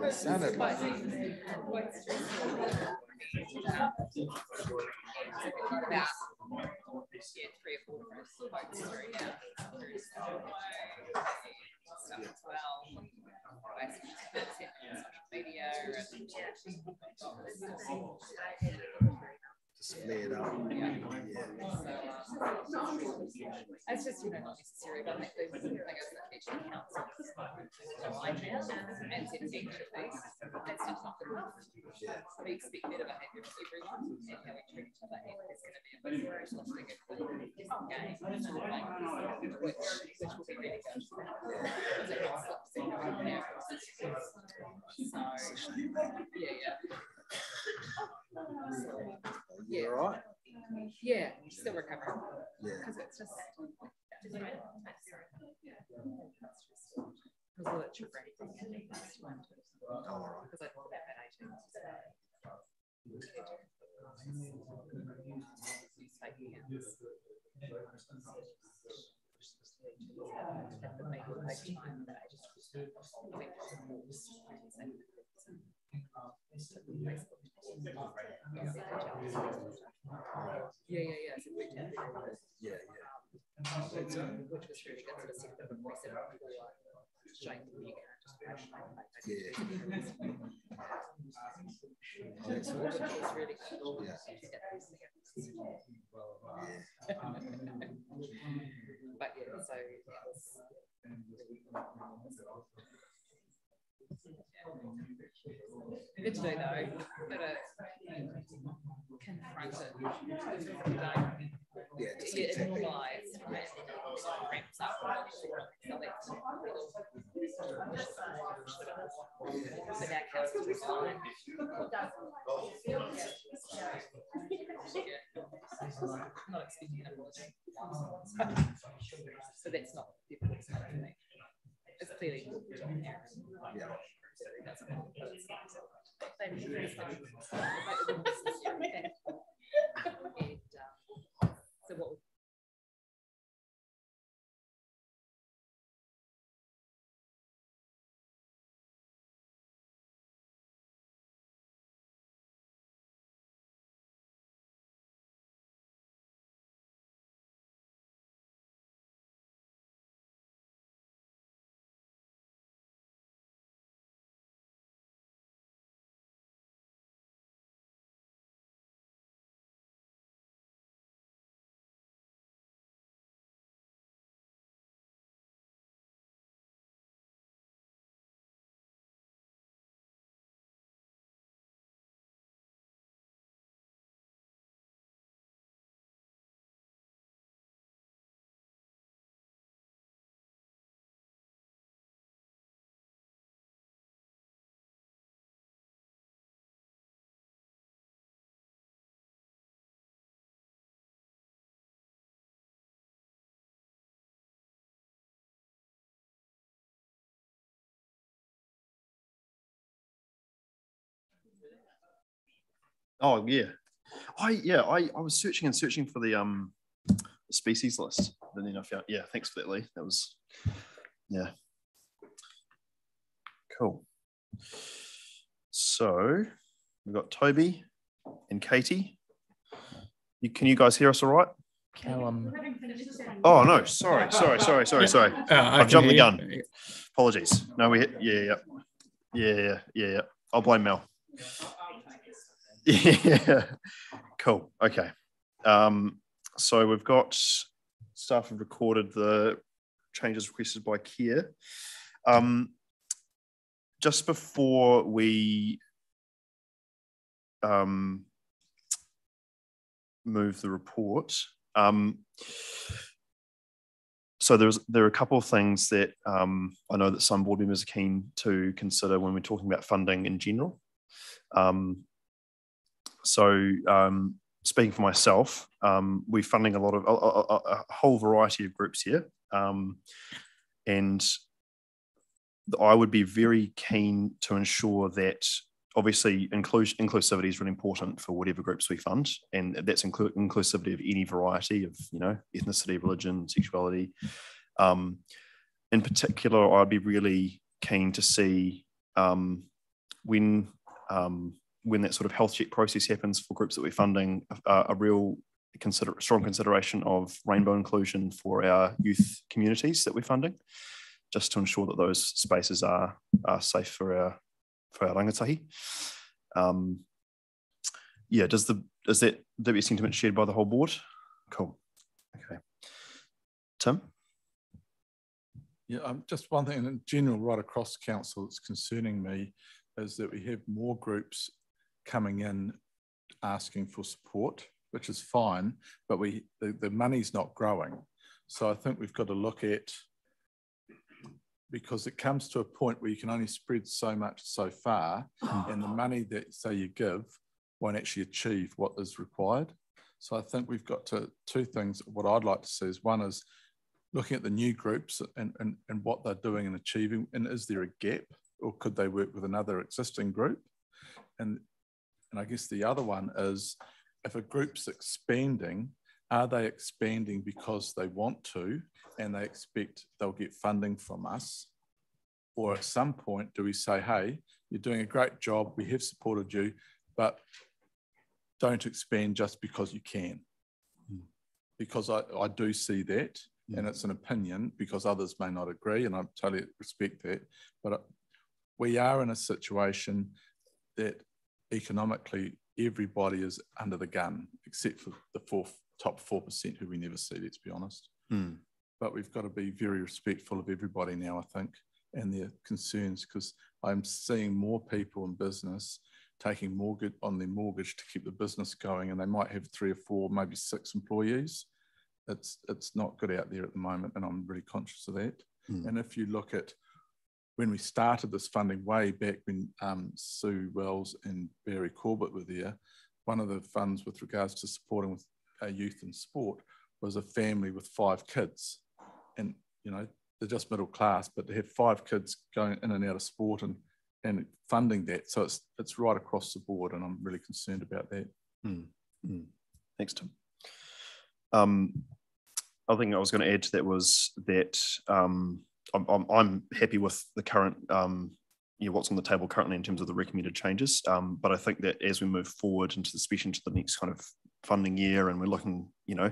It sounded quite like stressful. About 3 or 4 votes through now. Stuff as well. Social media just flared up. Yeah. So, it's just, not necessary, but I think the thing is that each of the councils don't like that and said each of these, that's just not good enough. We expect better behaviour from everyone, and how we treat each other, and there's going to be a bit more listing of the different games, which will be really good. Because it slips in there. So, yeah. You all right? Yeah, still recovering. Yeah. Because it's just because of the trip because I thought about that 18. Yeah. Which was really good. Sort of set a bit of a precedent for showing the new characters. That's awesome. Which was really cool. Yeah. But yeah, so it was good to do though, but confronted. Yeah, just it normalised, right? It ramps up. So that's but that counts as fine. Not expecting an apology. So that's not the apology for me. It's clearly yeah. That's what so what Oh yeah. I was searching for the species list, and then I found, yeah, thanks for that, Lee. That was, yeah, cool. So we've got Toby and Katie. Can you guys hear us all right? Callum. Oh no, sorry. I've jumped the gun. Apologies. No, yeah. I'll blame Mel. Yeah, cool. Okay. So we've got staff have recorded the changes requested by Keir. Just before we move the report, so there are a couple of things that I know that some board members are keen to consider when we're talking about funding in general. speaking for myself, we're funding a lot of a whole variety of groups here, and I would be very keen to ensure that obviously inclusivity is really important for whatever groups we fund, and that's inclusivity of any variety of, you know, ethnicity, religion, sexuality. In particular, I'd be really keen to see when that sort of health check process happens for groups that we're funding, a real strong consideration of rainbow inclusion for our youth communities that we're funding, just to ensure that those spaces are safe for our rangatahi. Yeah, is that the sentiment shared by the whole board? Cool. Okay. Tim? Yeah, just one thing in general right across council that's concerning me is that we have more groups coming in asking for support, which is fine, but the money's not growing. So I think we've got to look at, because it comes to a point where you can only spread so much so far, and the money that, say, you give won't actually achieve what is required. So I think we've got to, two things, what I'd like to see is, one is looking at the new groups and what they're doing and achieving, and is there a gap, or could they work with another existing group? And I guess the other one is, if a group's expanding, are they expanding because they want to and they expect they'll get funding from us? Or at some point, do we say, hey, you're doing a great job, we have supported you, but don't expand just because you can? Because I do see that, and it's an opinion, because others may not agree, and I totally respect that. But we are in a situation that economically everybody is under the gun, except for the top 4% who we never see, let's be honest. But we've got to be very respectful of everybody now, I think, and their concerns, because I'm seeing more people in business taking mortgage on their mortgage to keep the business going, and they might have 3 or 4, maybe 6 employees. It's not good out there at the moment, and I'm really conscious of that. And if you look at when we started this funding way back when Sue Wells and Barry Corbett were there, one of the funds with regards to supporting with youth in sport was a family with 5 kids. And, you know, they're just middle class, but they have 5 kids going in and out of sport and funding that. So it's right across the board, and I'm really concerned about that. Thanks, Tim. Other thing I was going to add to that was that I'm happy with the current, what's on the table currently in terms of the recommended changes. But I think that as we move forward especially into the next kind of funding year, and we're looking, you know,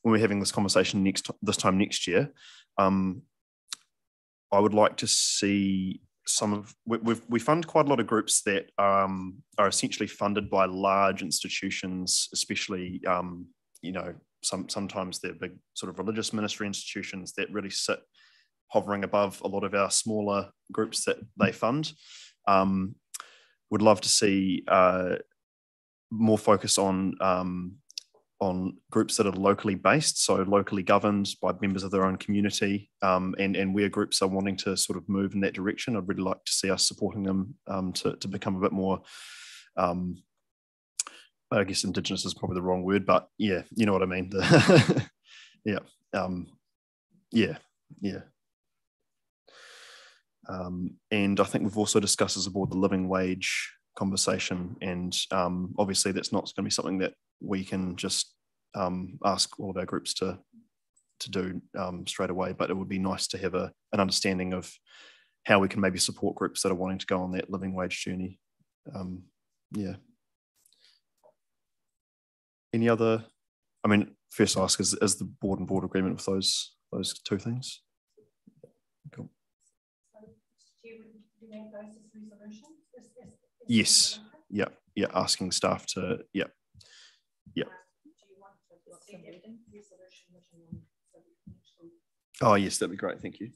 when we're having this conversation this time next year, I would like to see we fund quite a lot of groups that are essentially funded by large institutions, especially, you know, sometimes they're big sort of religious ministry institutions that really sit hovering above a lot of our smaller groups that they fund. Would love to see more focus on groups that are locally based, so locally governed by members of their own community, and where groups are wanting to sort of move in that direction, I'd really like to see us supporting them to become a bit more, I guess Indigenous is probably the wrong word, but yeah, you know what I mean. And I think we've also discussed as a board the living wage conversation, and obviously that's not going to be something that we can just ask all of our groups to do straight away, but it would be nice to have an understanding of how we can maybe support groups that are wanting to go on that living wage journey. Any other, I mean, first ask, is the board in broad agreement with those 2 things? Cool. Yes. Yeah. Asking staff to. Yeah. Oh yes, that'd be great. Thank you.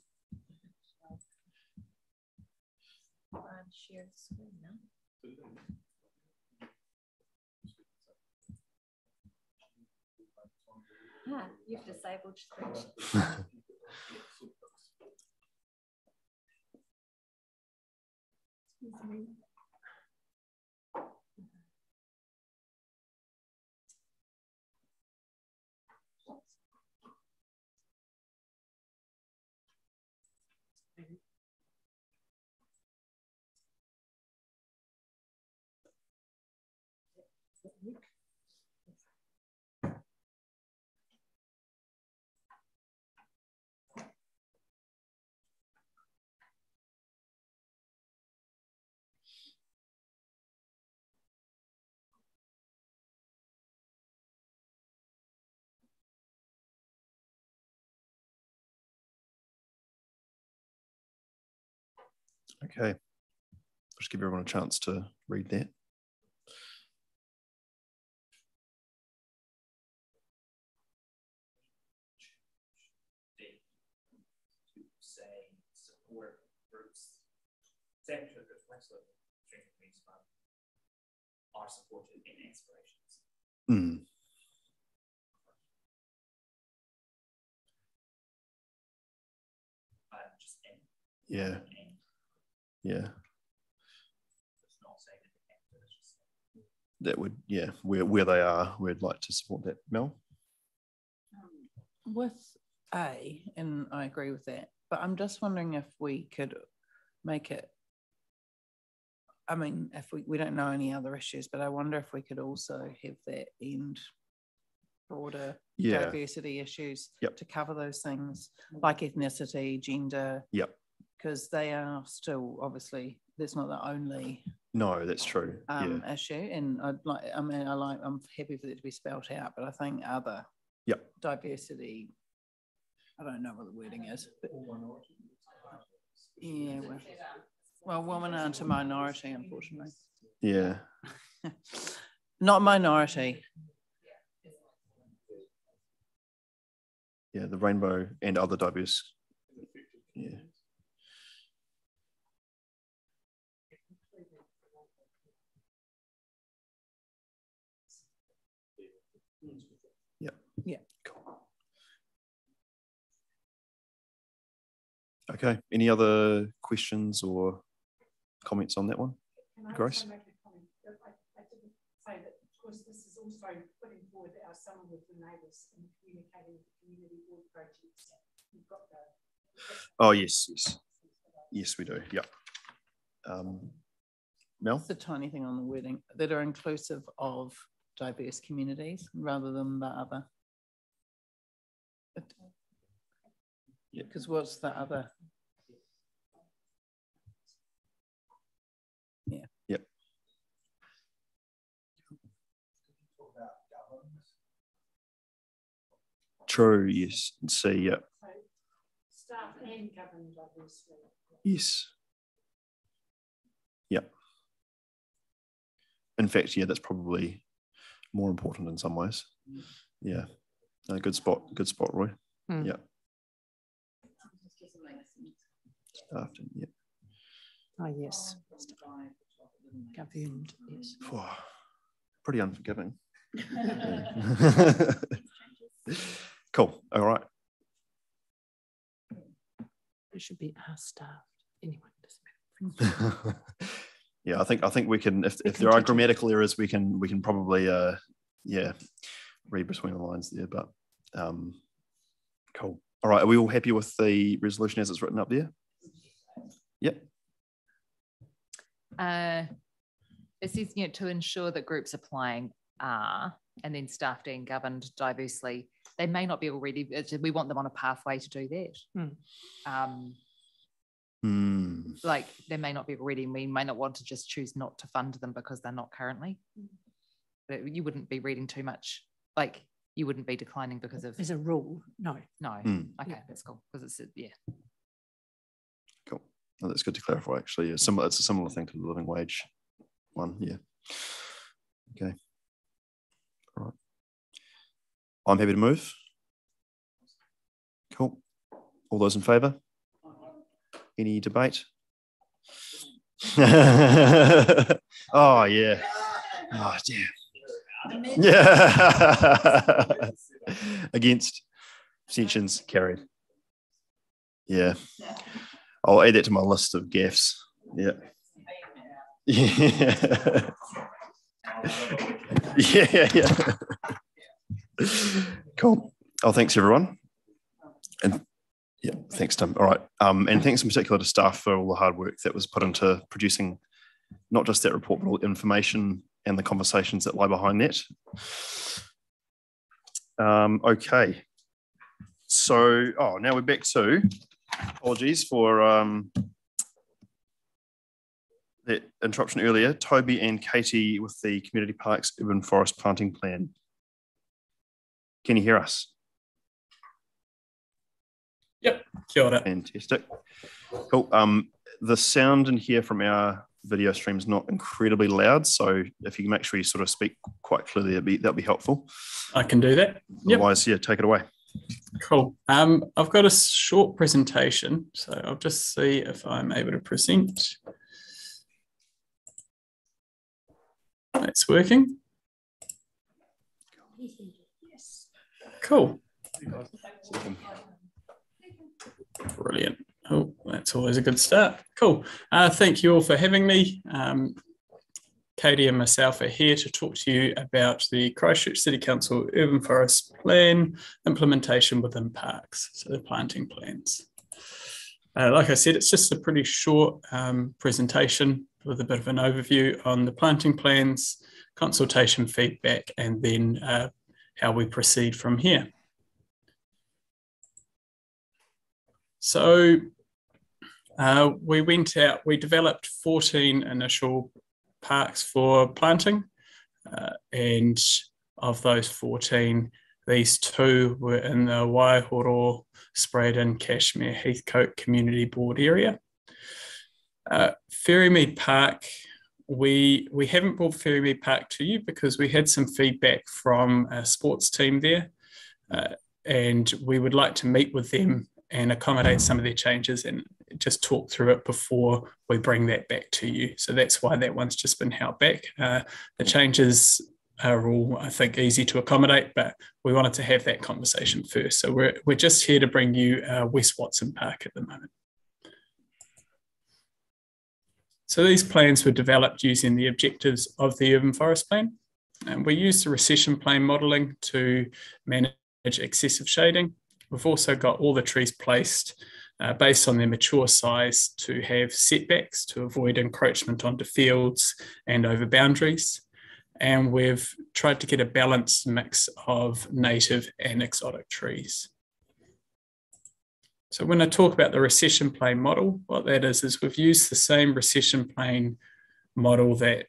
Share the screen now. You've disabled spreadsheet. Okay, just give everyone a chance to read that. Support groups, are supported in aspirations. Mm. Yeah. Yeah. That would, yeah, where they are, we'd like to support that. Mel? With A, and I agree with that, but I'm just wondering if we could make it, I mean, if we don't know any other issues, but I wonder if we could also have that end broader diversity issues to cover those things like ethnicity, gender. Yep. Because they are still, obviously, that's not the only No, that's true. issue. And I'm happy for that to be spelt out, but I think other diversity, I don't know what the wording is. But yeah, well, women aren't a minority, unfortunately. Yeah. Not minority. Yeah, the rainbow and other diverse. Yeah. Yeah. Yeah. Cool. Okay. Any other questions or comments on that one? Grace? I didn't say that, of course, this is also putting forward our summer with the neighbours and communicating with the community board projects. We've got the. Oh, yes. Yes, we do. Yeah. Mel? It's a tiny thing on the wording that are inclusive of diverse communities rather than the other. Because what's the other? Yeah. Yep. True, yes. See, yeah. So staff and government diversity. Yes. Yep. In fact, yeah, that's probably more important in some ways. Yeah. No, good spot, Roy. Yeah. Staff, yeah. Oh, yes. Governed, yes. Pretty unforgiving. Cool. All right. It should be our staff. Anyway, yeah, I think we can. If there are grammatical errors, we can probably read between the lines there. But cool. All right. Are we all happy with the resolution as it's written up there? Yep. It says, to ensure that groups applying are, and then staffed and governed diversely. They may not be already. We want them on a pathway to do that. Like they may not be already, and we may not want to just choose not to fund them because they're not currently. But you wouldn't be reading too much. Like you wouldn't be declining because of. As a rule, no. Okay, that's cool because it's Cool. Oh, that's good to clarify. Actually, it's a similar thing to the living wage one. Yeah. Okay. All right. I'm happy to move. Cool. All those in favour? Any debate? Oh, yeah. Oh, damn. Yeah. Against. Abstentions carried. Yeah. I'll add that to my list of gaffes. Yeah. Yeah. Yeah. Cool. Oh, thanks everyone. And Yeah, thanks, Tim. All right. And thanks in particular to staff for all the hard work that was put into producing not just that report, but all the information and the conversations that lie behind that. Okay. So, now we're back to, apologies for that interruption earlier, Toby and Katie with the Community Parks Urban Forest Planting Plan. Can you hear us? Yep, kia ora. Fantastic. Cool. The sound in here from our video stream is not incredibly loud, so if you can make sure you sort of speak quite clearly, that'd be helpful. I can do that. Otherwise, yeah, take it away. Cool. I've got a short presentation, so I'll just see if I'm able to present. It's working. Cool. Brilliant. Oh, that's always a good start. Cool. Thank you all for having me. Katie and myself are here to talk to you about the Christchurch City Council Urban Forest Plan implementation within parks, so the planting plans. Like I said, it's just a pretty short presentation with a bit of an overview on the planting plans, consultation feedback, and then how we proceed from here. So we went out, we developed 14 initial parks for planting, and of those 14, these 2 were in the Waihoro, Spreydon-Cashmere-Heathcote Community Board area. Ferrymead Park, we haven't brought Ferrymead Park to you because we had some feedback from a sports team there, and we would like to meet with them and accommodate some of their changes and just talk through it before we bring that back to you. So that's why that one's just been held back. The changes are all, I think, easy to accommodate, but we wanted to have that conversation first. So we're just here to bring you West Watson Park at the moment. So these plans were developed using the objectives of the Urban Forest Plan. And we used the recession plane modelling to manage excessive shading. We've also got all the trees placed based on their mature size to have setbacks to avoid encroachment onto fields and over boundaries. And we've tried to get a balanced mix of native and exotic trees. So when I talk about the recession plane model, what that is we've used the same recession plane model that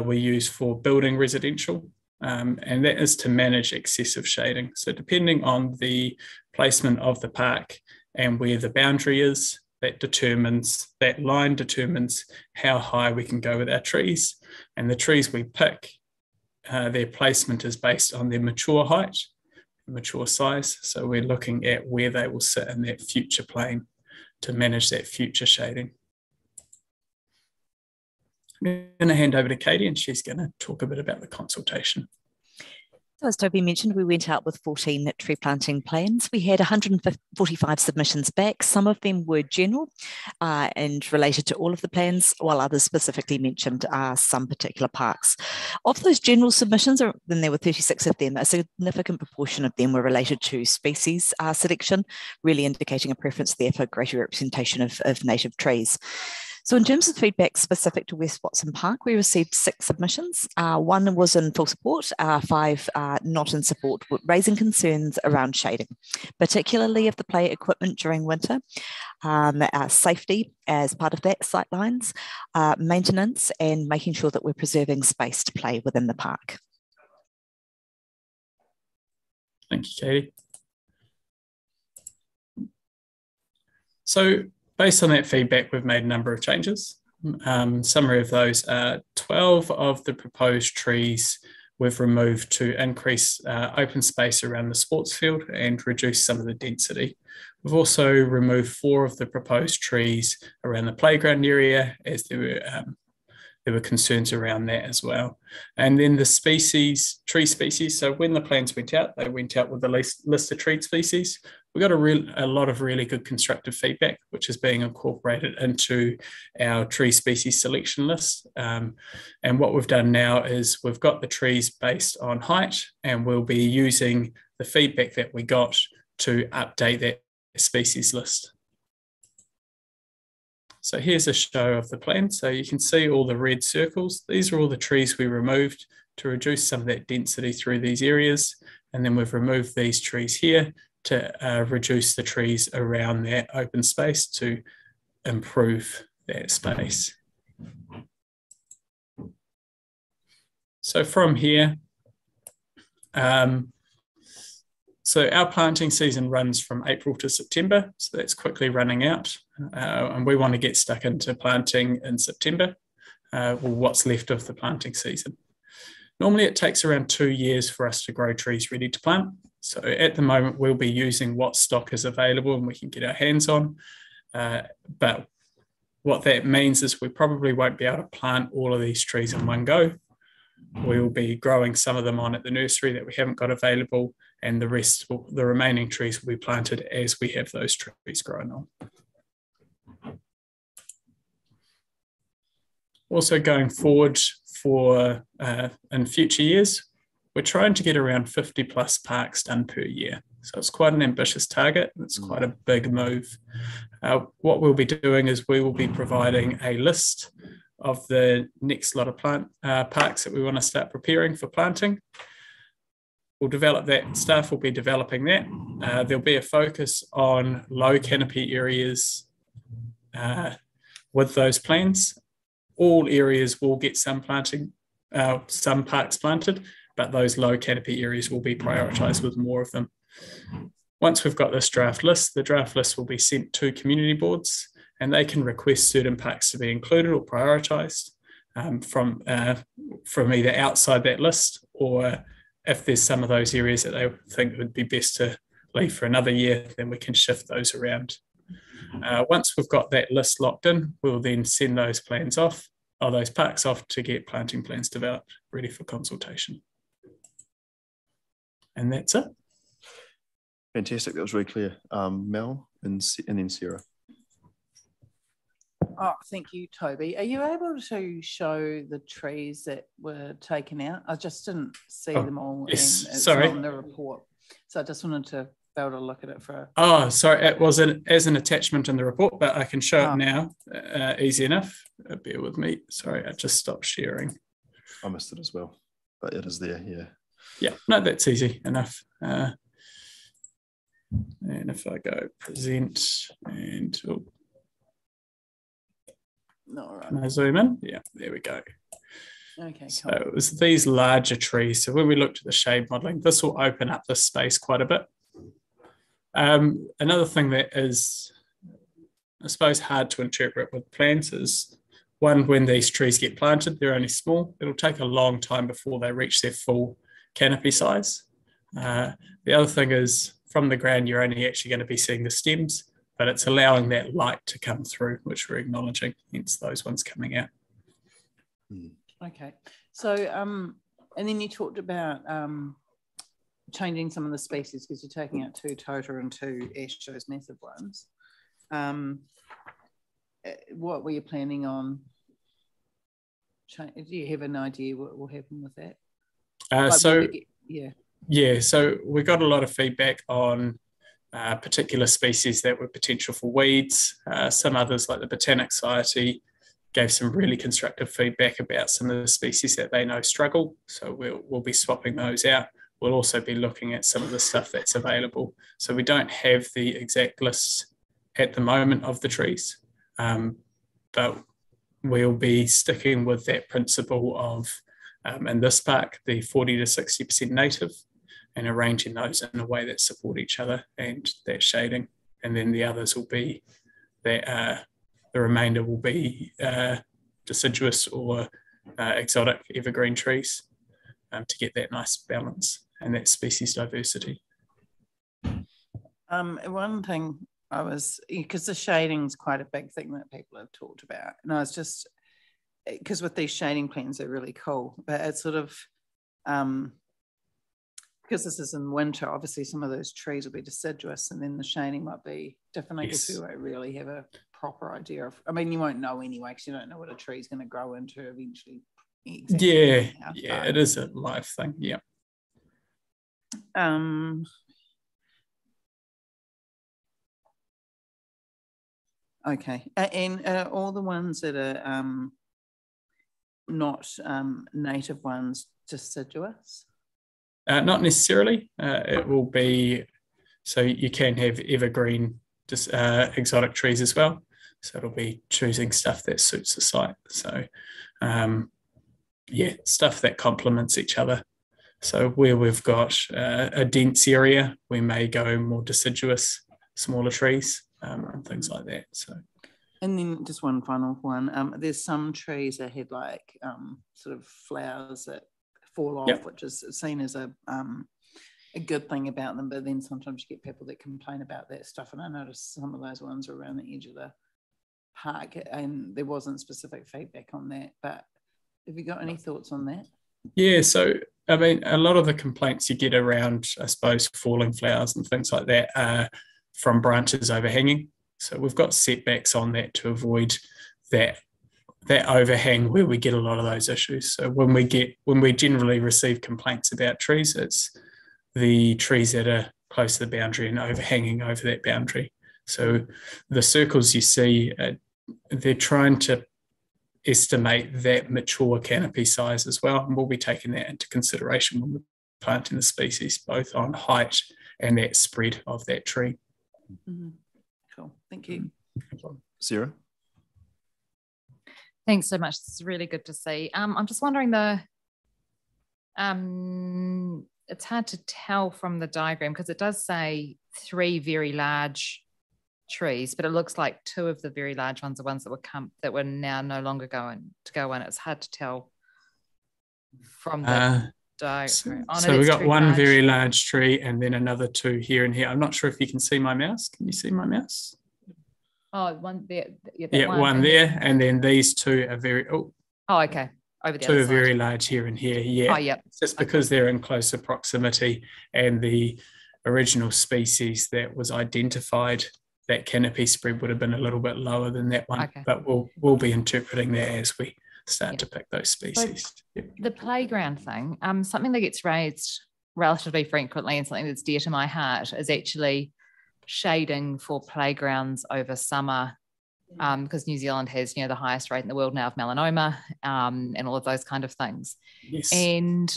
we use for building residential. And that is to manage excessive shading. So depending on the placement of the park and where the boundary is, that line determines how high we can go with our trees. And the trees we pick, their placement is based on their mature height, mature size. So we're looking at where they will sit in that future plane to manage that future shading. I'm going to hand over to Katie and she's going to talk a bit about the consultation. So as Toby mentioned, we went out with 14 tree planting plans. We had 145 submissions back. Some of them were general and related to all of the plans, while others specifically mentioned some particular parks. Of those general submissions, then there were 36 of them. A significant proportion of them were related to species selection, really indicating a preference there for greater representation of native trees. So in terms of feedback specific to West Watson Park, we received 6 submissions. 1 was in full support, 5 not in support, raising concerns around shading, particularly of the play equipment during winter, safety as part of that, sightlines, maintenance, and making sure that we're preserving space to play within the park. Thank you, Katie. So based on that feedback, we've made a number of changes. Summary of those are 12 of the proposed trees we've removed to increase open space around the sports field and reduce some of the density. We've also removed 4 of the proposed trees around the playground area as there were concerns around that as well. And then the tree species, so when the plans went out, they went out with a list of tree species. We got a lot of really good constructive feedback, which is being incorporated into our tree species selection list. And what we've done now is we've got the trees based on height, and we'll be using the feedback that we got to update that species list. So here's a show of the plan. So you can see all the red circles. These are all the trees we removed to reduce some of that density through these areas. And then we've removed these trees here to reduce the trees around that open space to improve that space. So from here, so our planting season runs from April to September, so that's quickly running out. And we want to get stuck into planting in September, or what's left of the planting season. Normally it takes around 2 years for us to grow trees ready to plant. So at the moment we'll be using what stock is available and we can get our hands on. But what that means is we probably won't be able to plant all of these trees in one go. We will be growing some of them on at the nursery that we haven't got available, and the rest, the remaining trees will be planted as we have those trees growing on. Also going forward for in future years, we're trying to get around 50 plus parks done per year. So it's quite an ambitious target. It's quite a big move. What we'll be doing is we will be providing a list of the next lot of parks that we want to start preparing for planting. We'll develop that, staff will be developing that. There'll be a focus on low canopy areas with those plans. All areas will get some planting, some parks planted, but those low canopy areas will be prioritised with more of them. Once we've got this draft list, the draft list will be sent to community boards, and they can request certain parks to be included or prioritised from either outside that list, or if there's some of those areas that they think would be best to leave for another year, then we can shift those around. Once we've got that list locked in, we'll then send those plans off, or those parks off, to get planting plans developed, ready for consultation. And that's it. Fantastic. That was really clear. Mel and then Sarah. Oh, thank you, Toby. Are you able to show the trees that were taken out? I just didn't see them all. Yes, and it's sorry. not in the report. So I just wanted to be able to look at it for. Oh, sorry. It wasn't as an attachment in the report, but I can show it now. Easy enough. Bear with me. Sorry, I just stopped sharing. I missed it as well, but it is there. Yeah. Yeah. No, that's easy enough. And if I go present and can I zoom in? Yeah, there we go. Okay, cool. So it was these larger trees. So when we looked at the shade modelling, this will open up this space quite a bit. Another thing that is, I suppose, hard to interpret with plants is, one, when these trees get planted, they're only small. It'll take a long time before they reach their full canopy size. The other thing is, from the ground, you're only actually going to be seeing the stems, but it's allowing that light to come through, which we're acknowledging, hence those ones coming out. Okay. So, and then you talked about changing some of the species, because you're taking out 2 Tota and 2 Ashos massive ones. What were you planning on? Do you have an idea what will happen with that? So we got a lot of feedback on particular species that were potential for weeds. Some others, like the Botanic Society, gave some really constructive feedback about some of the species that they know struggle. So we'll be swapping those out. We'll also be looking at some of the stuff that's available. So we don't have the exact list at the moment of the trees, but we'll be sticking with that principle of, in this park, the 40 to 60% native, and arranging those in a way that support each other and that shading. And then the others will be that the remainder will be deciduous or exotic evergreen trees to get that nice balance and that species diversity. One thing I was, because the shading is quite a big thing that people have talked about, and I was just, because with these shading plans, they're really cool, but it's sort of, because this is in winter, obviously some of those trees will be deciduous, and then the shading might be different. I guess we won't really have a proper idea of, I mean, you won't know anyway, because you don't know what a tree is going to grow into eventually. Exactly. Yeah, it is a live thing. Yeah. Okay, and all the ones that are not native ones deciduous? Not necessarily. It will be, so you can have evergreen exotic trees as well. So it'll be choosing stuff that suits the site. So yeah, stuff that complements each other. So where we've got a dense area, we may go more deciduous, smaller trees and things like that. So. And then just one final one. There's some trees that had like sort of flowers that fall off, which is seen as a good thing about them. But then sometimes you get people that complain about that stuff. And I noticed some of those ones are around the edge of the park, and there wasn't specific feedback on that. But have you got any thoughts on that? Yeah, so I mean, a lot of the complaints you get around, I suppose, falling flowers and things like that are from branches overhanging. So we've got setbacks on that to avoid that overhang where we get a lot of those issues. So when we generally receive complaints about trees, it's the trees that are close to the boundary and overhanging over that boundary. So the circles you see, they're trying to estimate that mature canopy size as well, and we'll be taking that into consideration when we're planting the species, both on height and that spread of that tree. Mm-hmm. Cool, thank you. Sarah? Thanks so much. It's really good to see. I'm just wondering it's hard to tell from the diagram because it does say 3 very large trees, but it looks like 2 of the very large ones are ones that were now no longer going to go in. It's hard to tell from the diagram. So we've got 1 very large tree and then another 2 here and here. I'm not sure if you can see my mouse. Can you see my mouse? Oh, one there. Yeah, one there, and then these 2 are very. Oh, okay. Over the 2 other are side. very large here and here. Yeah. Oh, yep. It's just because they're in closer proximity, and the original species that was identified, that canopy spread would have been a little bit lower than that one. Okay. But we'll be interpreting that as we start to pick those species. So the playground thing, something that gets raised relatively frequently and something that's dear to my heart is actually shading for playgrounds over summer, because New Zealand has, the highest rate in the world now of melanoma, and all of those kind of things. Yes. And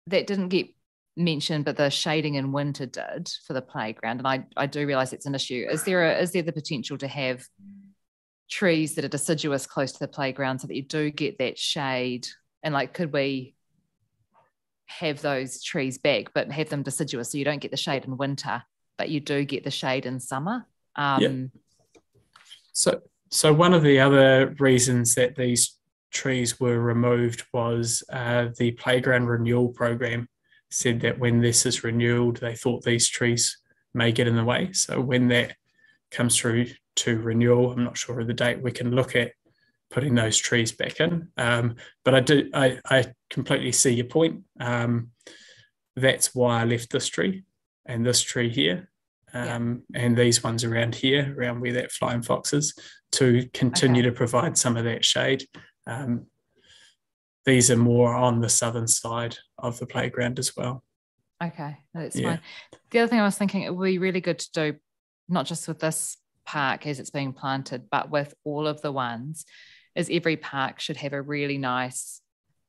that didn't get mentioned, but the shading in winter did for the playground. And I do realise it's an issue. Is there the potential to have trees that are deciduous close to the playground so that you do get that shade? And could we have those trees back, but have them deciduous so you don't get the shade in winter, but you do get the shade in summer? So one of the other reasons that these trees were removed was the playground renewal program said that when this is renewed, they thought these trees may get in the way. So when that comes through to renewal, I'm not sure of the date, we can look at putting those trees back in. But I completely see your point. That's why I left this tree and this tree here. And these ones around here, around where that flying fox is, to continue to provide some of that shade. These are more on the southern side of the playground as well. Okay, that's fine. The other thing I was thinking, it would be really good to do, not just with this park as it's being planted, but with all of the ones, is every park should have a really nice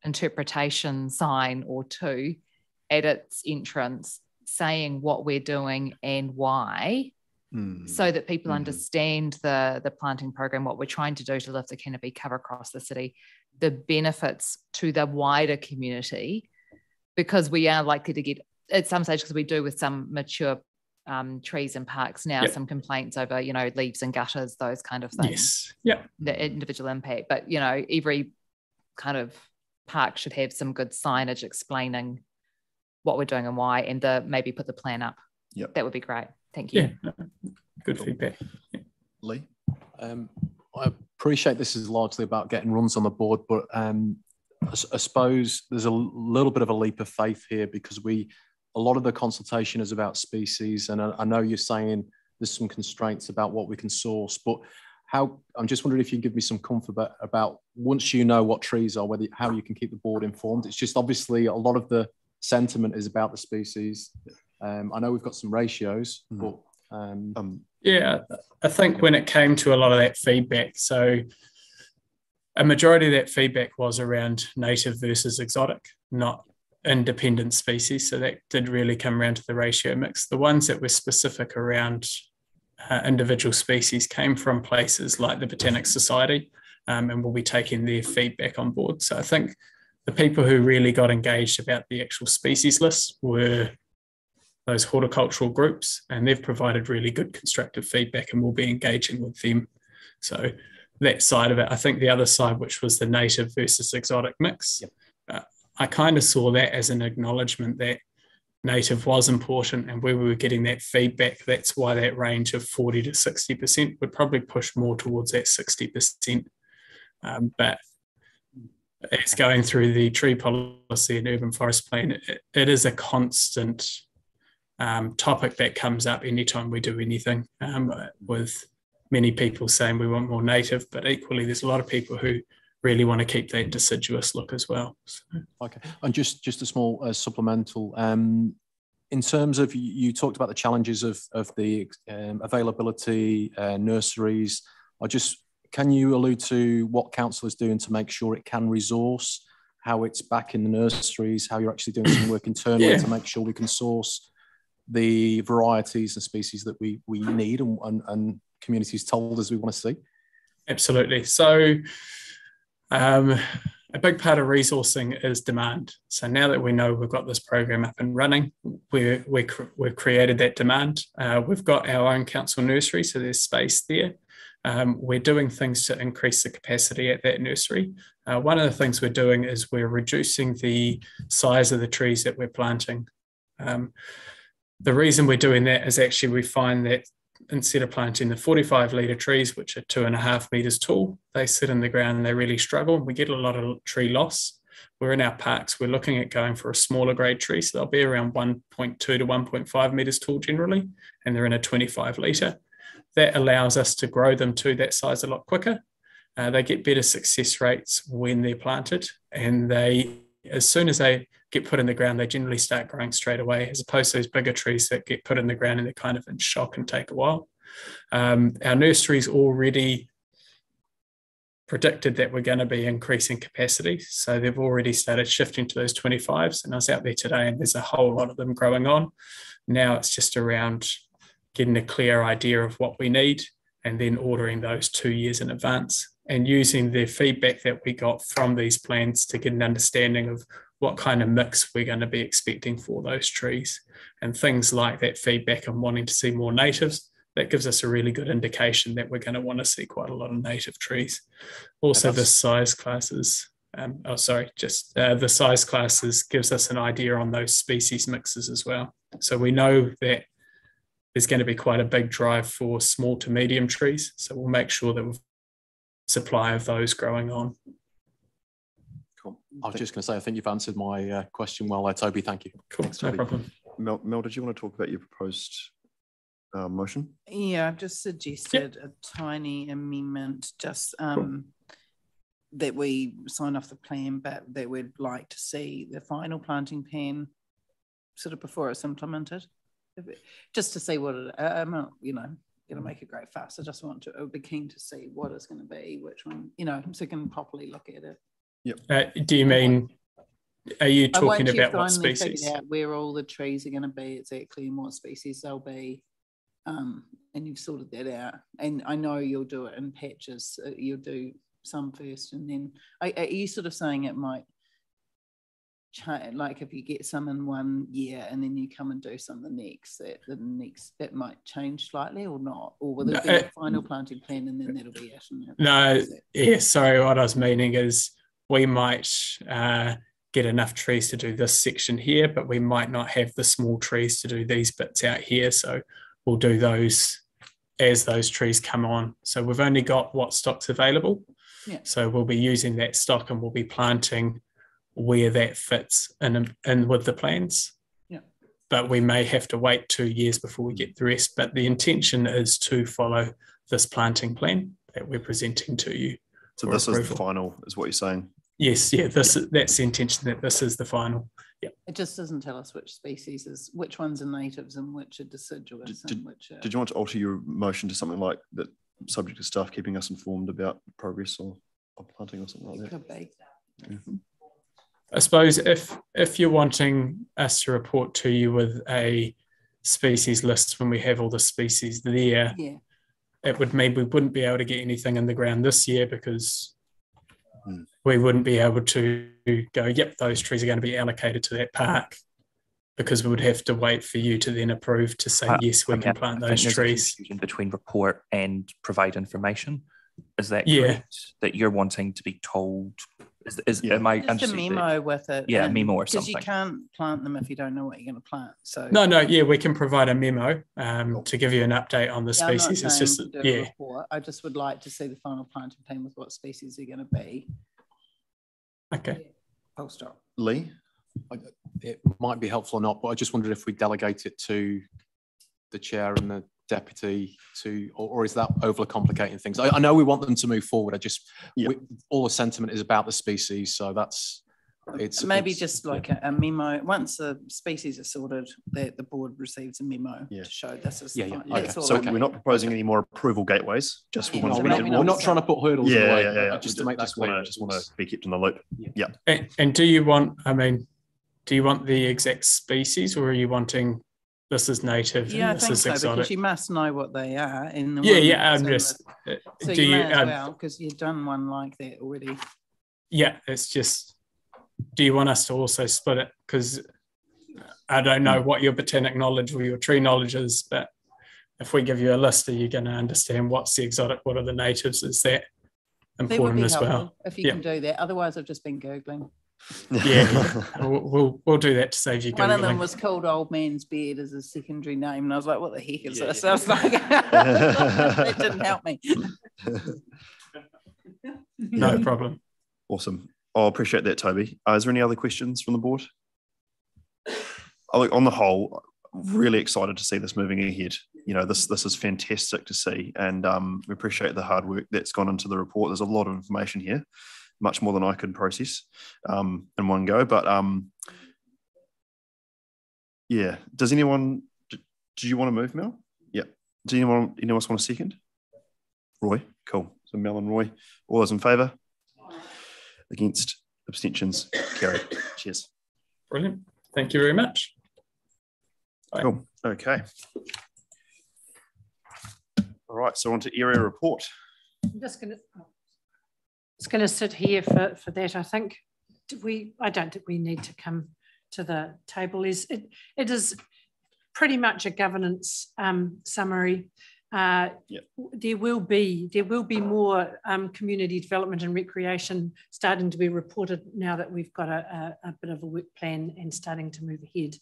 interpretation sign or 2 at its entrance saying what we're doing and why, so that people understand the planting program, what we're trying to do to lift the canopy cover across the city, the benefits to the wider community, because we are likely to get, at some stage, because we do with some mature trees and parks now, some complaints over, leaves and gutters, those kind of things. Yes. The individual impact. But, every kind of park should have some good signage explaining what we're doing and why, and maybe put the plan up. That would be great. Thank you. Yeah, good feedback. Lee? I appreciate this is largely about getting runs on the board, but I suppose there's a little bit of a leap of faith here, because a lot of the consultation is about species, and I know you're saying there's some constraints about what we can source, but I'm just wondering if you can give me some comfort about once you know what trees are, how you can keep the board informed. It's just obviously a lot of the sentiment is about the species. I know we've got some ratios, but Yeah, I think when it came to a lot of that feedback, so a majority of that feedback was around native versus exotic, not independent species. So that did really come around to the ratio mix. The ones that were specific around individual species came from places like the Botanic Society, and we'll be taking their feedback on board. So I think the people who really got engaged about the actual species list were those horticultural groups, and they've provided really good constructive feedback, and we'll be engaging with them. So that side of it. I think the other side, which was the native versus exotic mix, I kind of saw that as an acknowledgement that native was important, and where we were getting that feedback, that's why that range of 40 to 60% would probably push more towards that 60%. But it's going through the tree policy and urban forest plan. It is a constant topic that comes up anytime we do anything, with many people saying we want more native, but equally there's a lot of people who really want to keep that deciduous look as well. So. Okay, and just a small supplemental. In terms of, you talked about the challenges of the availability, nurseries. Can you allude to what council is doing to make sure it can resource, how it's back in the nurseries, how you're actually doing some work internally to make sure we can source the varieties and species that we need and communities told us we want to see? Absolutely. So a big part of resourcing is demand. So now that we know we've got this program up and running, we've created that demand. We've got our own council nursery, so there's space there. We're doing things to increase the capacity at that nursery. One of the things we're doing is we're reducing the size of the trees that we're planting. The reason we're doing that is actually we find that instead of planting the 45-litre trees, which are 2.5 metres tall, they sit in the ground and they really struggle. We get a lot of tree loss. We're in our parks, we're looking at going for a smaller grade tree, so they'll be around 1.2 to 1.5 metres tall generally, and they're in a 25-litre. That allows us to grow them to that size a lot quicker. They get better success rates when they're planted, and as soon as they get put in the ground, they generally start growing straight away, as opposed to those bigger trees that get put in the ground and they're kind of in shock and take a while. Our nursery's already predicted that we're going to be increasing capacity, so they've already started shifting to those 25s, and I was out there today and there's a whole lot of them growing on. Now it's just around getting a clear idea of what we need and then ordering those 2 years in advance, and using the feedback that we got from these plans to get an understanding of what kind of mix we're going to be expecting for those trees. And things like that feedback and wanting to see more natives, that gives us a really good indication that we're going to want to see quite a lot of native trees. Also, the size classes, the size classes gives us an idea on those species mixes as well. So we know that there's going to be quite a big drive for small to medium trees. So we'll make sure that we've supply of those growing on. Cool. I was just going to say, I think you've answered my question well, Toby. Thank you. Cool. Thanks, No Toby. problem. Mel, did you want to talk about your proposed motion? Yeah, I've just suggested a tiny amendment, just that we sign off the plan, but that we'd like to see the final planting plan sort of before it's implemented, just to see what it, I'm not, going to make a great fuss. I just want to, I would be keen to see what it's going to be, which one, so we can properly look at it. Yep. Do you mean, are you talking about what species? species? Out where all the trees are going to be exactly and what species they'll be, and you've sorted that out. And I know you'll do it in patches. You'll do some first, and then are you sort of saying it might change, like if you get some in 1 year and then you come and do some the next, that might change slightly or not, or will there be a final planting plan and then that'll be it? No, yeah, sorry, what I was meaning is we might get enough trees to do this section here, but we might not have the small trees to do these bits out here, so we'll do those as those trees come on. So we've only got what stock's available, so we'll be using that stock and we'll be planting where that fits in with the plans. But we may have to wait 2 years before we get the rest. But the intention is to follow this planting plan that we're presenting to you. So this is the final, is what you're saying? Yes, that's the intention, that this is the final. It just doesn't tell us which species which ones are natives and which are deciduous. Did you want to alter your motion to something like that, subject to staff keeping us informed about progress or planting or something like that? Could be. Yeah. I suppose if you're wanting us to report to you with a species list when we have all the species there, it would mean we wouldn't be able to get anything in the ground this year because we wouldn't be able to go, yep, those trees are going to be allocated to that park, because we would have to wait for you to then approve to say, yes, we can plant those trees. Between report and provide information. Is that correct? That you're wanting to be told? Am I just a memo with it? Yeah, a memo or because something. You can't plant them if you don't know what you're going to plant. So no, we can provide a memo to give you an update on the species. It's just a report. I just would like to see the final planting plan with what species are going to be. Okay. I'll stop. Lee? It might be helpful or not, but I just wondered if we delegate it to the chair and the deputy or is that overly complicating things? I know we want them to move forward. All the sentiment is about the species, so it's just like a memo. Once the species are sorted, the board receives a memo to show this is fine. So we're not proposing any more approval gateways. Just we're not trying to put hurdles in the way. Just to make that clear. I just want to be kept in the loop. Yeah. And do you want the exact species, or are you wanting this is native and this is exotic? Because you must know what they are in the I'm just so you may as well, because you've done one like that already. It's just, do you want us to also split it? Because I don't know what your botanic knowledge or your tree knowledge is, but if we give you a list, are you going to understand what's the exotic, what are the natives? Is that important as well? If you can do that. Otherwise, I've just been Googling. We'll do that to save you. One of them was called Old Man's Beard as a secondary name, and I was like, "What the heck is this?" I was like, "That didn't help me." No problem. Awesome. I appreciate that, Toby. Is there any other questions from the board? On the whole, really excited to see this moving ahead. This is fantastic to see, and we appreciate the hard work that's gone into the report. There's a lot of information here, much more than I could process in one go. But does anyone? Do you want to move, Mel? Yeah. Does anyone else want a second? Roy, cool. So Mel and Roy, all those in favour? Against? Abstentions? Carried. Cheers. Brilliant. Thank you very much. Bye. Cool. Okay. All right. So on to area report. I'm just going to sit here for that. I think I don't think we need to come to the table. It is pretty much a governance summary. There will be more community development and recreation starting to be reported now that we've got a bit of a work plan and starting to move ahead.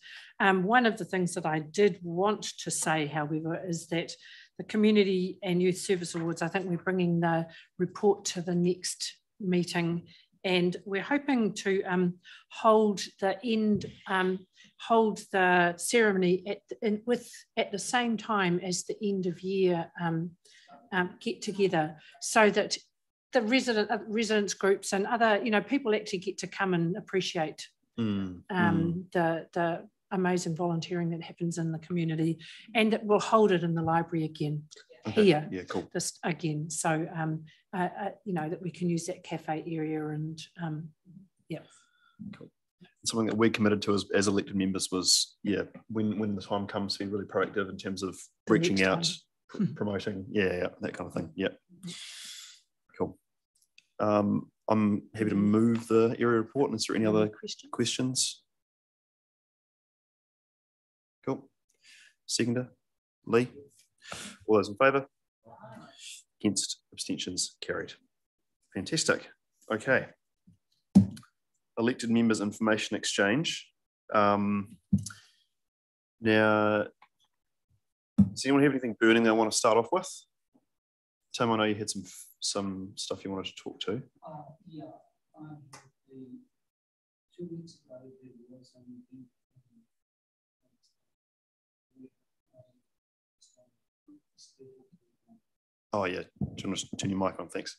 One of the things that I did want to say, however, is that the Community and Youth Service Awards, I think we're bringing the report to the next meeting, and we're hoping to hold the ceremony at the same time as the end of year get together, so that the residents groups and other people actually get to come and appreciate the amazing volunteering that happens in the community, and that we'll hold it in the library again. Okay. Here, cool. This again, so that we can use that cafe area and Cool. Something that we're committed to as elected members was when the time comes to be really proactive in terms of reaching out, promoting, that kind of thing. Cool. I'm happy to move the area report. Is there any other questions? Cool. Seconder, Lee. All those in favour? Against? Abstentions? Carried. Fantastic. Okay. Elected members information exchange. Now, does anyone have anything burning they want to start off with? Tim, I know you had some stuff you wanted to talk to. 2 weeks ago, there was an event. Oh yeah, turn your mic on, thanks.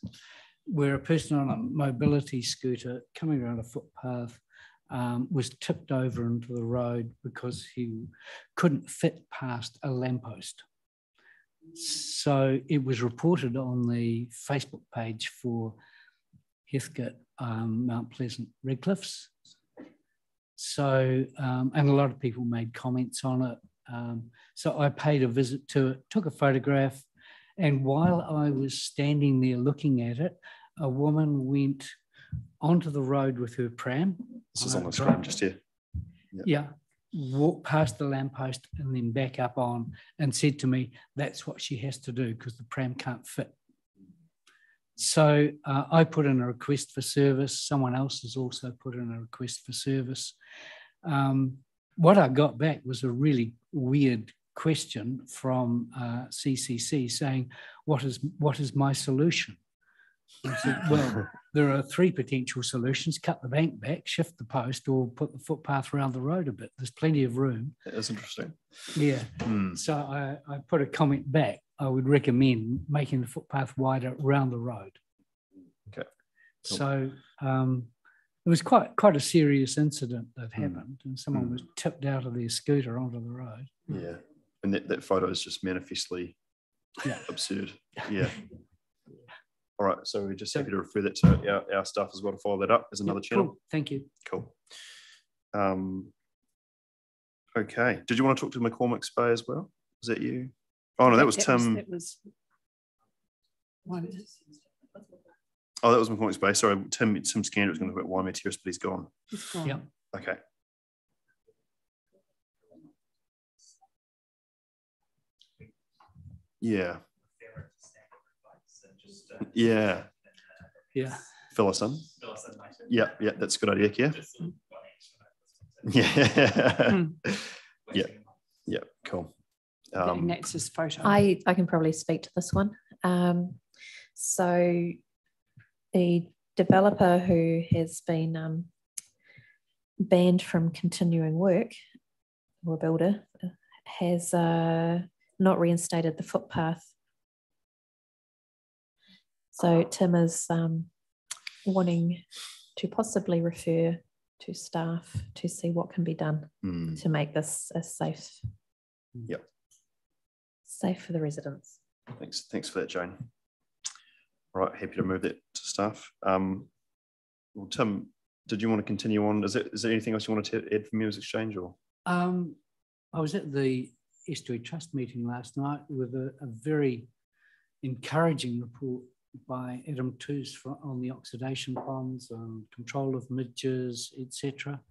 Where a person on a mobility scooter coming around a footpath was tipped over into the road because he couldn't fit past a lamppost. So it was reported on the Facebook page for Heathcote, Mount Pleasant, Redcliffs. So, and a lot of people made comments on it. So I paid a visit to it, took a photograph, and while I was standing there looking at it, a woman went onto the road with her pram. This is on the screen just here. Yeah, walked past the lamppost and then back up on and said to me, that's what she has to do because the pram can't fit. So I put in a request for service. Someone else has also put in a request for service. What I got back was a really weird question from CCC saying, what is my solution? I said, well, there are 3 potential solutions: cut the bank back, shift the post, or put the footpath around the road a bit. There's plenty of room. That is interesting. Yeah. So I put a comment back. I would recommend making the footpath wider around the road. Okay. Cool. So it was quite a serious incident that happened, and someone was tipped out of their scooter onto the road. Yeah. And that photo is just manifestly absurd. Yeah. All right, so we're just happy to refer that to our staff as well to follow that up as another channel. Cool. Thank you. Cool. Okay. Did you want to talk to McCormick's Bay as well? Was that you? Oh no, that was Tim. That was one. Oh, that was McCormick's Bay. Sorry, Tim Scander was going to talk about Waimea Terrace, but he's gone. He's gone. Yeah. Okay. Yeah. Yeah. Yeah. Fill us in. Yeah, that's a good idea, Kia. Yeah. Yeah, cool. Next is photo. I can probably speak to this one. So the developer who has been banned from continuing work, or builder, has not reinstated the footpath. So Tim is wanting to possibly refer to staff to see what can be done to make this a safe, safe for the residents. Thanks for that, Jane. All right, happy to move that to staff. Well, Tim, did you want to continue on? Is there anything else you wanted to add from Music Exchange, or? I was at the Estuary Trust meeting last night with a very encouraging report by Adam Toos on the oxidation ponds, control of midges, etc.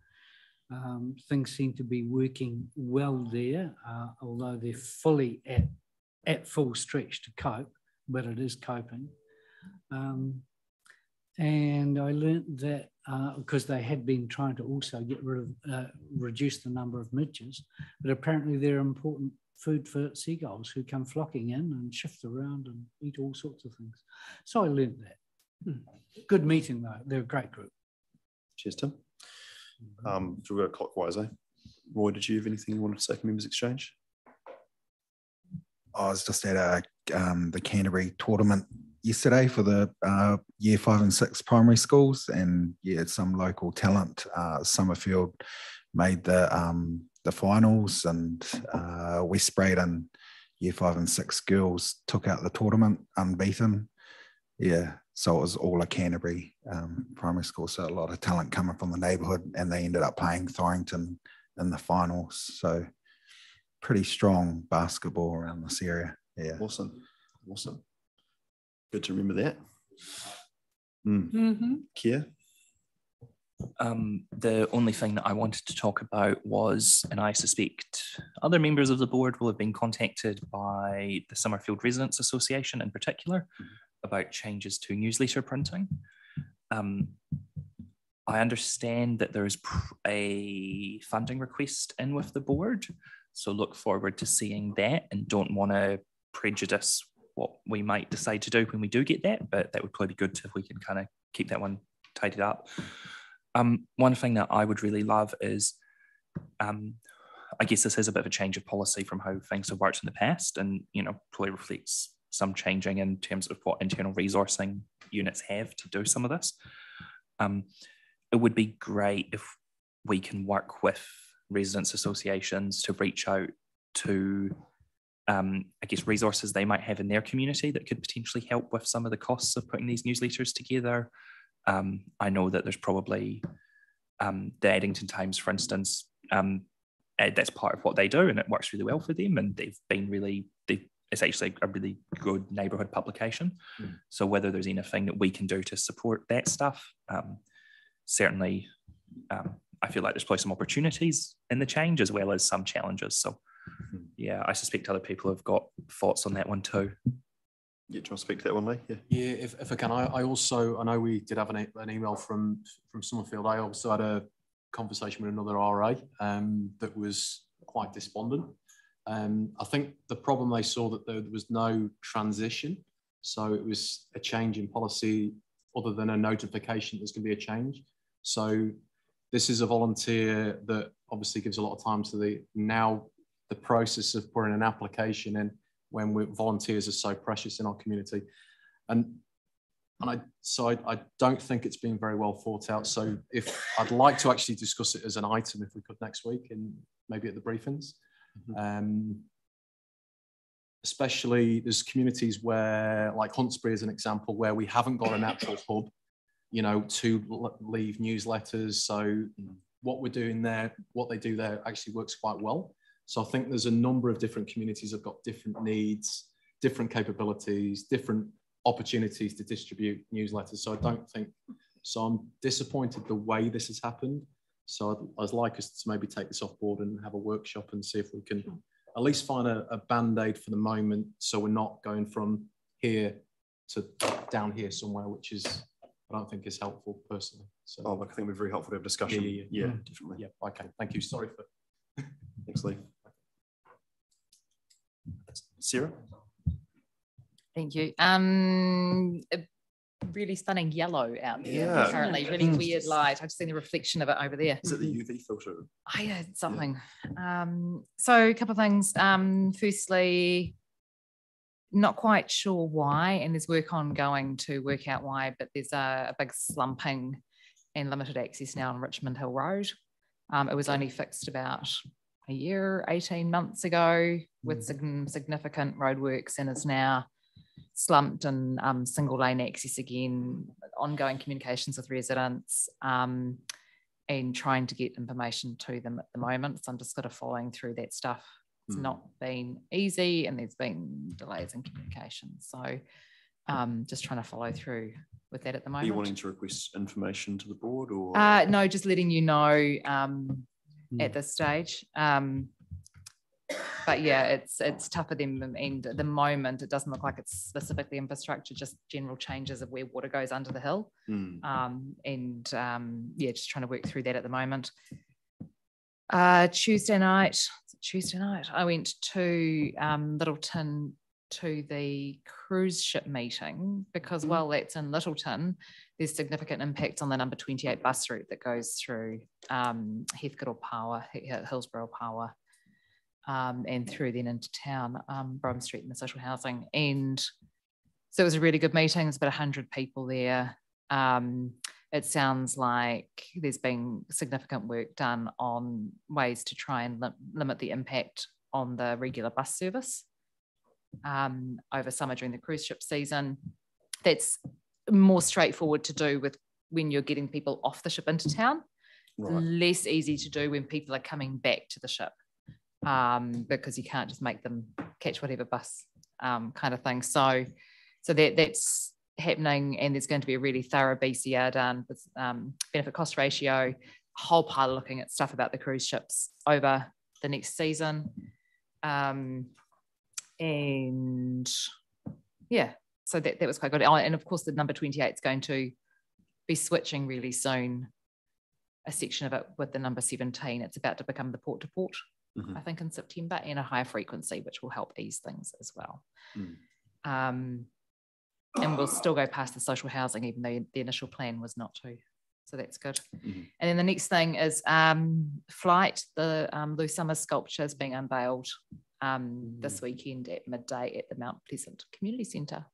Things seem to be working well there, although they're fully at full stretch to cope, but it is coping. And I learnt that because they had been trying to also get rid of, reduce the number of midges, but apparently they're important food for seagulls who come flocking in and shift around and eat all sorts of things. So I learnt that. Good meeting though. They're a great group. Cheers, Tim. So we'll go clockwise, eh? Roy, did you have anything you wanted to say from Members Exchange? I was just at the Canterbury tournament yesterday for the year 5 and 6 primary schools, and yeah, some local talent. Summerfield made the finals, and West Spreydon year 5 and 6 girls took out the tournament unbeaten. Yeah, so it was all a Canterbury primary school, so a lot of talent coming from the neighbourhood, and they ended up playing Thorrington in the finals. So pretty strong basketball around this area. Yeah. Awesome. Good to remember that. Kia? The only thing that I wanted to talk about was, and I suspect other members of the board will have been contacted by the Summerfield Residents Association in particular about changes to newsletter printing. I understand that there is a funding request in with the board, so look forward to seeing that, and don't want to prejudice what we might decide to do when we do get that, but that would probably be good if we can kind of keep that one tidied up. One thing that I would really love is, I guess this is a bit of a change of policy from how things have worked in the past, and probably reflects some changing in terms of what internal resourcing units have to do some of this. It would be great if we can work with residents associations to reach out to, I guess, resources they might have in their community that could potentially help with some of the costs of putting these newsletters together. I know that there's probably the Addington Times, for instance, that's part of what they do and it works really well for them, and they've been really, it's actually a really good neighbourhood publication. So whether there's anything that we can do to support that stuff, certainly I feel like there's probably some opportunities in the change as well as some challenges. So yeah, I suspect other people have got thoughts on that one too. Yeah, do you want to speak to that one, Lee? Yeah, if I can, I know we did have an email from Summerfield. I also had a conversation with another RA that was quite despondent. I think the problem they saw that there was no transition. So it was a change in policy other than a notification there's going to be a change. So this is a volunteer that obviously gives a lot of time to the process of putting an application in when volunteers are so precious in our community. And I don't think it's been very well thought out. So if I'd like to actually discuss it as an item, if we could next week, and maybe at the briefings. Especially there's communities where, like Huntsbury as an example, where we haven't got a natural hub, you know, to leave newsletters. So what we're doing there, what they do there actually works quite well. So I think there's a number of different communities that have got different needs, different capabilities, different opportunities to distribute newsletters. So I don't think, so I'm disappointed the way this has happened. So I'd like us to maybe take this off board and have a workshop and see if we can at least find a band-aid for the moment, so we're not going from here to down here somewhere, which is, I don't think is helpful personally. So I think we're very helpful to have discussion. Yeah, definitely. Yeah, okay, thank you. Sorry for. Thanks, Lee. Sarah? Thank you. A really stunning yellow out there currently, really weird light. I've just seen the reflection of it over there. Is it the UV filter? Oh yeah, it's something. So a couple of things. Firstly, not quite sure why, and there's work ongoing to work out why, but there's a big slumping and limited access now on Richmond Hill Road. It was only fixed about a year, 18 months ago with significant roadworks, and is now slumped and single lane access again, ongoing communications with residents, and trying to get information to them at the moment. So I'm just sort of following through that stuff. It's not been easy, and there's been delays in communication. So just trying to follow through with that at the moment. Are you wanting to request information to the board, or? No, just letting you know at this stage. But yeah, it's tough for them, and at the moment it doesn't look like it's specifically infrastructure, just general changes of where water goes under the hill. Yeah, just trying to work through that at the moment. Tuesday night, I went to Littleton to the cruise ship meeting, because while that's in Littleton, there's significant impact on the number 28 bus route that goes through Heathcote or Power, Hillsborough Power, and through then into town, Brougham Street and the social housing. And so it was a really good meeting. There's about 100 people there. It sounds like there's been significant work done on ways to try and limit the impact on the regular bus service over summer during the cruise ship season. That's more straightforward to do with when you're getting people off the ship into town. Right. Less easy to do when people are coming back to the ship, because you can't just make them catch whatever bus kind of thing. So that's happening, and there's going to be a really thorough BCR done with benefit cost ratio, a whole pile of looking at stuff about the cruise ships over the next season. And yeah, so that was quite good. And of course the number 28 is going to be switching really soon, a section of it with the number 17. It's about to become the port to port, I think in September, and a higher frequency, which will help ease things as well. And we'll still go past the social housing, even though the initial plan was not to. So that's good. And then the next thing is Flight, the Lou Summers sculpture is being unveiled this weekend at midday at the Mount Pleasant Community Centre.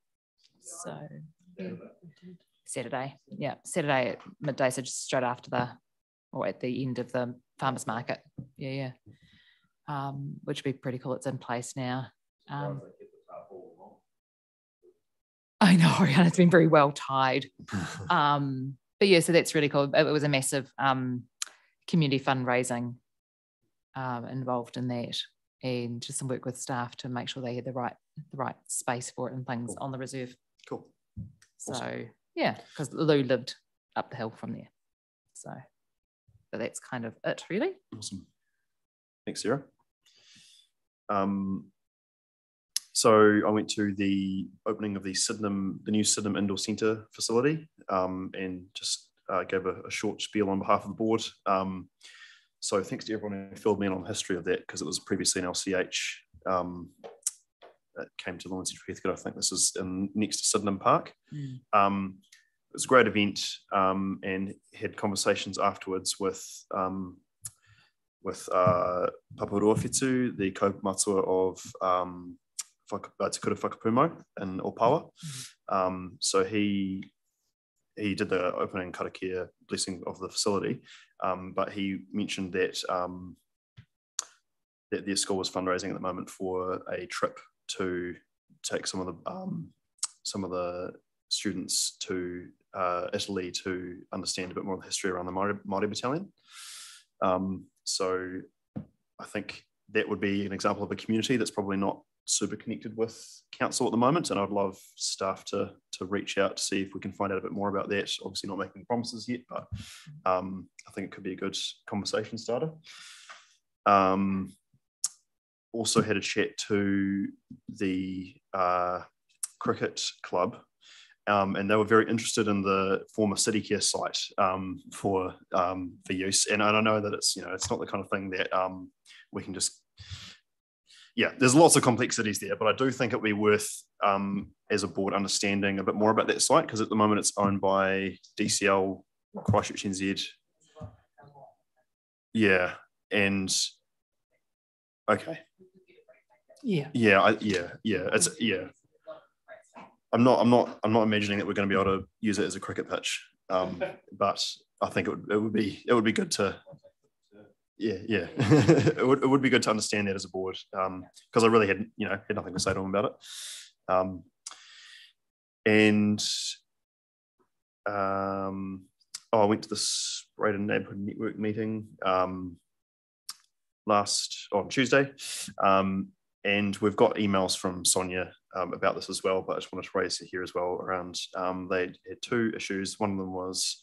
So Saturday at midday, so just straight after the or at the end of the farmers market. Yeah. Which would be pretty cool. It's in place now. I know, and it's been very well tied. But yeah, so that's really cool. It was a massive community fundraising involved in that, and just some work with staff to make sure they had the right space for it and things on the reserve. Cool. So Awesome. yeah, because Lou lived up the hill from there. So that's kind of it, really. Awesome. Thanks, Sarah. So I went to the opening of the new Sydenham Indoor Centre facility, and just gave a short spiel on behalf of the board. So thanks to everyone who filled me in on the history of that, because it was previously an LCH. It came to Spreydon-Cashmere-Heathcote. I think this is next to Sydenham Park. It was a great event, and had conversations afterwards with Paparoa Whetū, the kaupamatua of Te Kura Whakapumo in Opawa. So he did the opening karakia blessing of the facility, but he mentioned that that their school was fundraising at the moment for a trip to take some of the students to Italy to understand a bit more of the history around the Māori battalion. So I think that would be an example of a community that's probably not super connected with council at the moment, and I'd love staff to reach out to see if we can find out a bit more about that. Obviously not making promises yet, but I think it could be a good conversation starter. Also had a chat to the cricket club, and they were very interested in the former City Care site for use. And I know that it's not the kind of thing that we can just, there's lots of complexities there, but I do think it would be worth, as a board, understanding a bit more about that site, because at the moment it's owned by DCL, Christchurch NZ. Yeah, and okay. I'm not imagining that we're going to be able to use it as a cricket pitch, but I think it would be good to. it would be good to understand that as a board, because I really had nothing to say to them about it. I went to the Spreydon Neighbourhood Network meeting on Tuesday, and we've got emails from Sonia about this as well, but I just wanted to raise it here as well around they had two issues. One of them was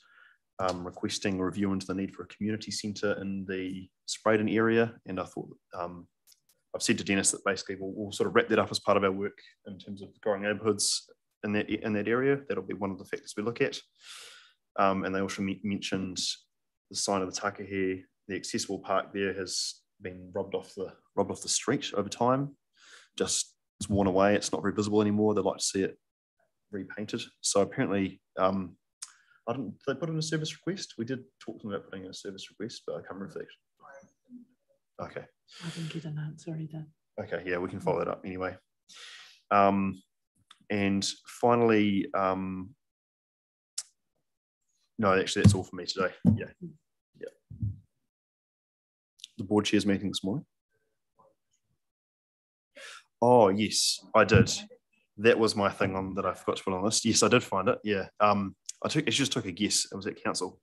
requesting a review into the need for a community centre in the Spreydon area, and I thought I've said to Dennis that basically we'll sort of wrap that up as part of our work in terms of growing neighbourhoods in that area. That'll be one of the factors we look at. And they also mentioned the sign of the Takahe, the accessible park there has been rubbed off the street over time. Just it's worn away. It's not very visible anymore. They'd like to see it repainted. So apparently, did they put in a service request? We did talk to them about putting in a service request, but I can't remember if they. Okay. I didn't get an answer either. Okay, yeah, we can follow that up anyway. And finally, no, actually, that's all for me today. Yeah. The board chairs meeting this morning. Oh yes, I did. That was my thing that I forgot to put on the list. Yes, I did find it. Yeah. I just took a guess. It was at council.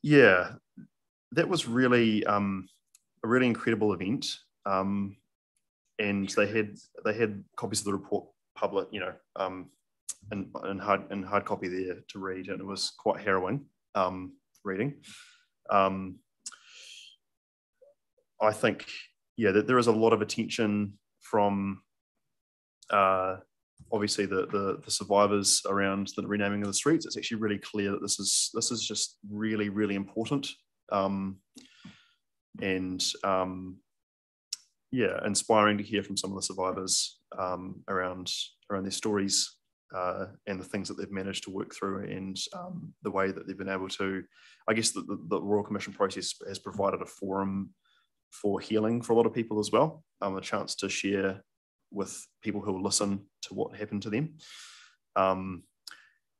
Yeah, that was really a really incredible event. And they had copies of the report public, in hard copy there to read, and it was quite harrowing reading. I think, that there is a lot of attention from obviously the survivors around the renaming of the streets. It's actually really clear that this is just really, really important. Inspiring to hear from some of the survivors around their stories and the things that they've managed to work through, and the way that they've been able to, I guess the Royal Commission process has provided a forum for healing for a lot of people as well, a chance to share with people who will listen to what happened to them. And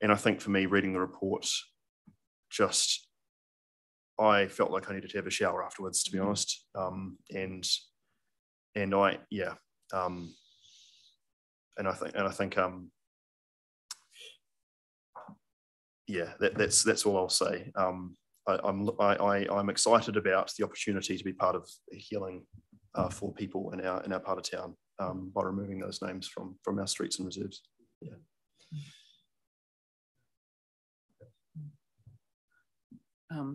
I think for me, reading the report, I felt like I needed to have a shower afterwards, to be honest. And I think that's all I'll say. I'm excited about the opportunity to be part of healing for people in our part of town by removing those names from our streets and reserves. Yeah.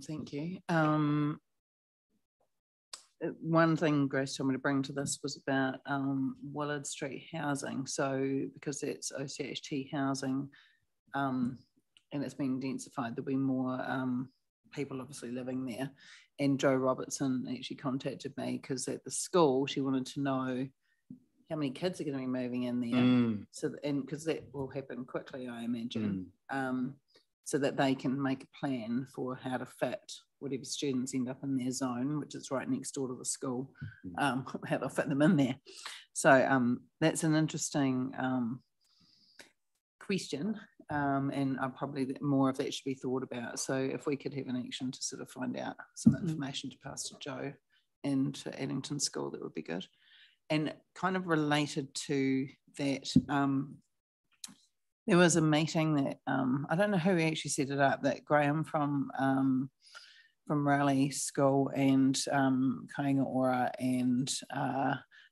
Thank you. One thing Grace told me to bring to this was about Willard Street housing. So because it's OCHT housing and it's been densified, there'll be more people obviously living there. And Jo Robertson actually contacted me because at the school she wanted to know how many kids are going to be moving in there. So, and because that will happen quickly, I imagine, so that they can make a plan for how to fit whatever students end up in their zone, which is right next door to the school, how to fit them in there. So that's an interesting question. And probably more of that should be thought about. So if we could have an action to sort of find out some information to pass to Jo and to Addington School, that would be good. And kind of related to that, there was a meeting that I don't know who actually set it up, that Graham from Raleigh School and Kainga Ora, and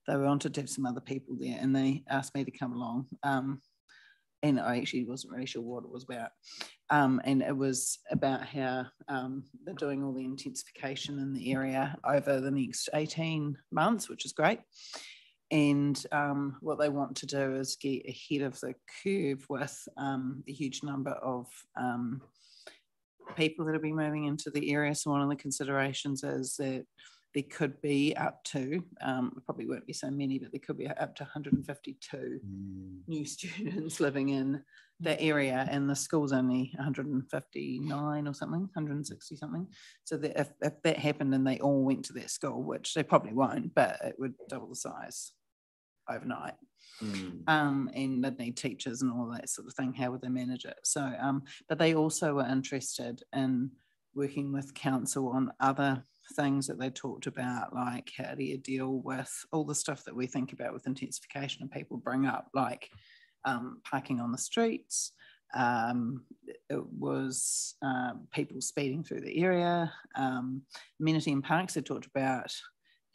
they wanted to have some other people there, and they asked me to come along. And I actually wasn't really sure what it was about. And it was about how they're doing all the intensification in the area over the next 18 months, which is great. And what they want to do is get ahead of the curve with the huge number of people that will be moving into the area. So one of the considerations is that there could be up to, probably won't be so many, but there could be up to 152 new students living in the area, and the school's only 159 or something, 160 something. So that if that happened and they all went to that school, which they probably won't, but it would double the size overnight. And they'd need teachers and all that sort of thing. How would they manage it? So, but they also were interested in working with council on other things that they talked about, like how do you deal with all the stuff that we think about with intensification and people bring up, like parking on the streets. It was people speeding through the area. Amenity and parks, they talked about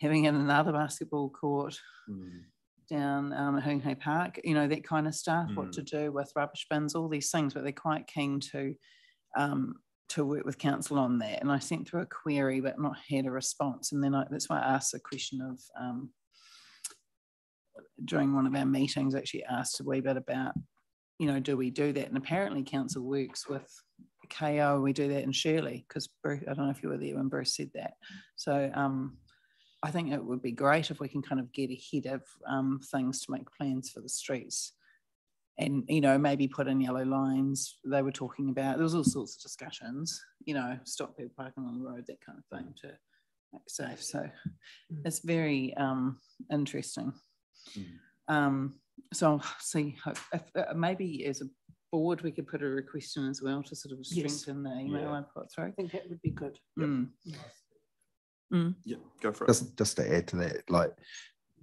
having another basketball court down at Hoonhay Park, you know, that kind of stuff, what to do with rubbish bins, all these things, but they're quite keen to work with council on that. And I sent through a query but not had a response, and then that's why I asked a question of during one of our meetings, actually asked a wee bit about, you know, do we do that? And apparently council works with KO, we do that in Shirley, because I don't know if you were there when Bruce said that. So I think it would be great if we can kind of get ahead of things to make plans for the streets. And, you know, maybe put in yellow lines. They were talking about, there was all sorts of discussions, you know, stop people parking on the road, that kind of thing, to make safe. So it's very interesting. So I'll see if maybe as a board we could put a request in as well to sort of strengthen the email I put through. I think that would be good. Yeah, go for it. Just to add to that, like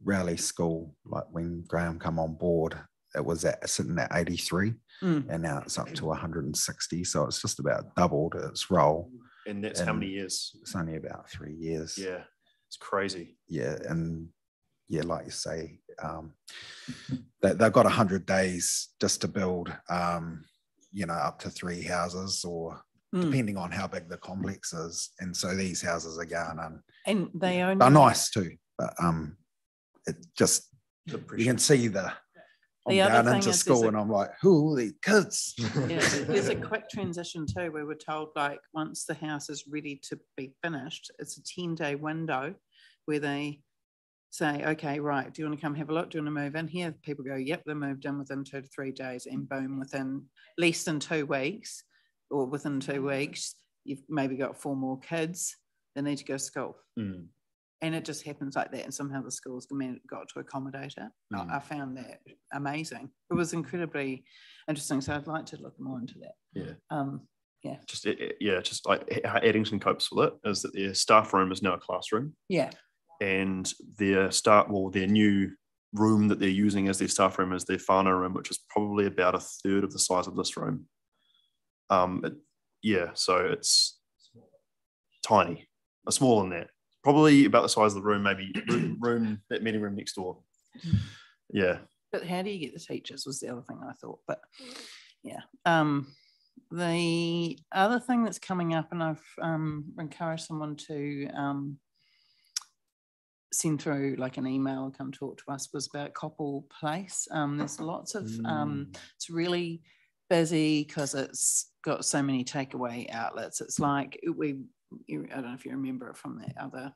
Raleigh School, like when Graham come on board, it was sitting at 83 and now it's up to 160. So it's just about doubled its role. And that's how many years? It's only about 3 years. Yeah, it's crazy. Yeah, and yeah, like you say, they've got 100 days just to build, you know, up to 3 houses, or depending on how big the complex is. And so these houses are going on. And they're nice too, but it just, you can see I'm going into school and I'm like, who are these kids? Yeah, there's a quick transition too. We were told, like, once the house is ready to be finished, it's a 10-day window where they say, okay, right, do you want to come have a look? Do you want to move in here? People go, yep, they moved in within 2 to 3 days, and boom, within less than 2 weeks, or within 2 weeks, you've maybe got 4 more kids that need to go to school. And it just happens like that. And somehow the schools got to accommodate it. I found that amazing. It was incredibly interesting. So I'd like to look more into that. Yeah. Yeah. Just like how Addington copes with it is that their staff room is now a classroom. Yeah. And their new room that they're using as their staff room is their whānau room, which is probably about a third of the size of this room. So it's tiny, smaller than that. Probably about the size of the room, maybe that meeting room next door. Yeah. But how do you get the teachers was the other thing I thought. But yeah. The other thing that's coming up, and I've encouraged someone to send through like an email and come talk to us, was about Coppell Place. There's lots of, it's really busy because it's got so many takeaway outlets. It's like, I don't know if you remember it from that other,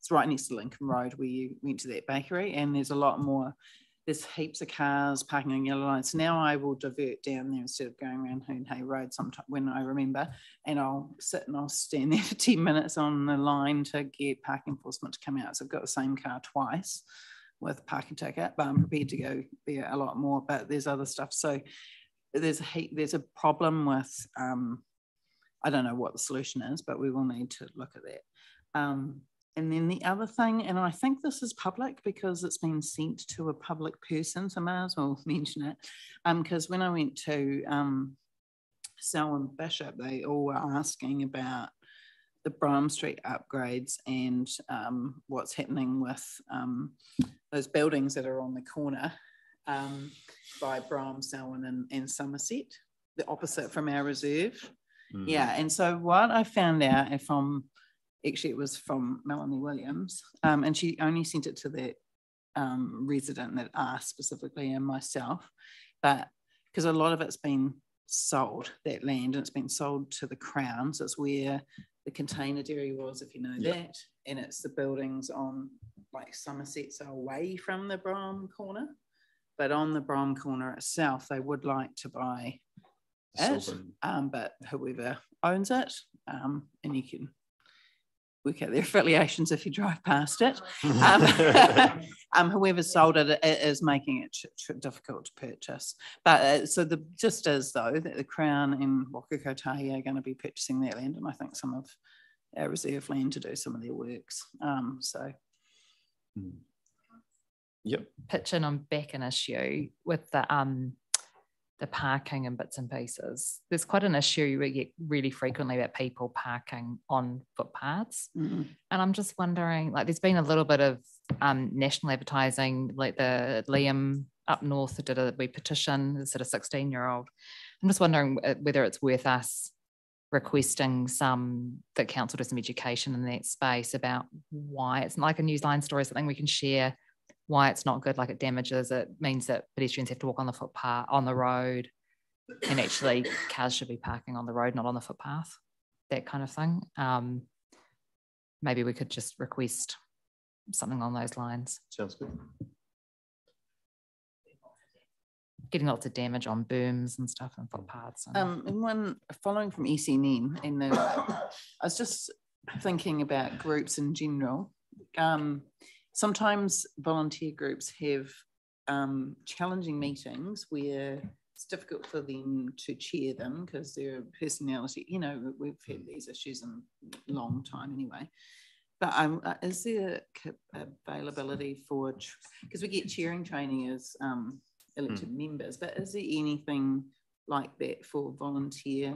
it's right next to Lincoln Road where you went to that bakery, and there's a lot more, there's heaps of cars parking on yellow lines. So now I will divert down there instead of going around Hoon Hay Road sometime when I remember, and I'll stand there for 10 minutes on the line to get parking enforcement to come out. So I've got the same car twice with parking ticket, but I'm prepared to go there a lot more, but there's other stuff. So there's a problem with, I don't know what the solution is, but we will need to look at that. And then the other thing, and I think this is public because it's been sent to a public person, so I may as well mention it, because when I went to Selwyn Bishop, they all were asking about the Bram Street upgrades and what's happening with those buildings that are on the corner by Bram, Selwyn and Somerset, the opposite from our reserve. Yeah, and so what I found out actually it was from Melanie Williams, and she only sent it to that resident that asked specifically, and myself, but because a lot of it's been sold, that land, and it's been sold to the Crown. So it's where the container dairy was, if you know that, and it's the buildings on like Somerset, so away from the Brom corner, but on the Brom corner itself, they would like to buy it, but whoever owns it, and you can work out their affiliations if you drive past it. Whoever sold it, it is making it difficult to purchase. But so just as though that the Crown and Waka Kotahi are going to be purchasing that land, and I think some of our reserve land to do some of their works. Pitch in on back an issue with the parking and bits and pieces. There's quite an issue we get really frequently about people parking on footpaths. And I'm just wondering, like there's been a little bit of national advertising, like the Liam up north did a wee petition, the sort of 16-year-old. I'm just wondering whether it's worth us requesting that council do some education in that space about why it's like a Newsline story, something we can share, why it's not good, like it damages, it means that pedestrians have to walk on the footpath, on the road, and actually cars should be parking on the road, not on the footpath, that kind of thing. Maybe we could just request something on those lines. Sounds good. getting lots of damage on berms and stuff and footpaths. And one following from ECNN, and I was just thinking about groups in general. Sometimes volunteer groups have challenging meetings where it's difficult for them to chair them because their personality, you know, we've had these issues in a long time anyway. But is there availability for, because we get chairing training as elected members, but is there anything like that for volunteer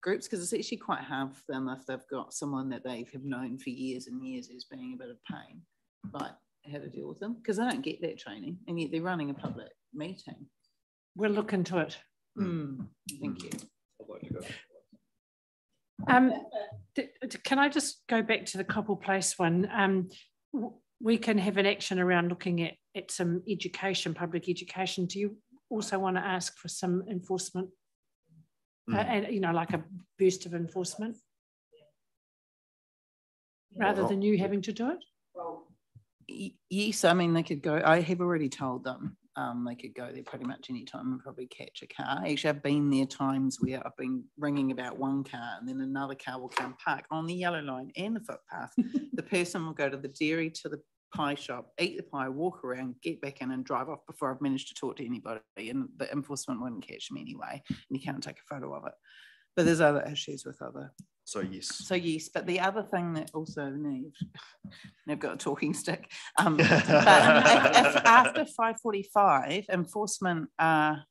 groups? Because it's actually quite hard for them if they've got someone that they have known for years and years who's being a bit of pain, like how to deal with them, because they don't get that training and yet they're running a public meeting. We'll look into it. Thank you. Can I just go back to the Coppell Place one? We can have an action around looking at some education, public education. Do you also want to ask for some enforcement? And you know, like a burst of enforcement, rather than you having to do it? Well, yes, I mean, they could go. I have already told them they could go there pretty much any time and probably catch a car. Actually, I've been there times where I've been ringing about one car and then another car will come park on the yellow line and the footpath. The person will go to the dairy, to the pie shop, eat the pie, walk around, get back in and drive off before I've managed to talk to anybody, and the enforcement wouldn't catch me anyway, and you can't take a photo of it. But there's other issues with other. So yes. So yes, but the other thing that also I've got a talking stick. But if after 5:45 enforcement are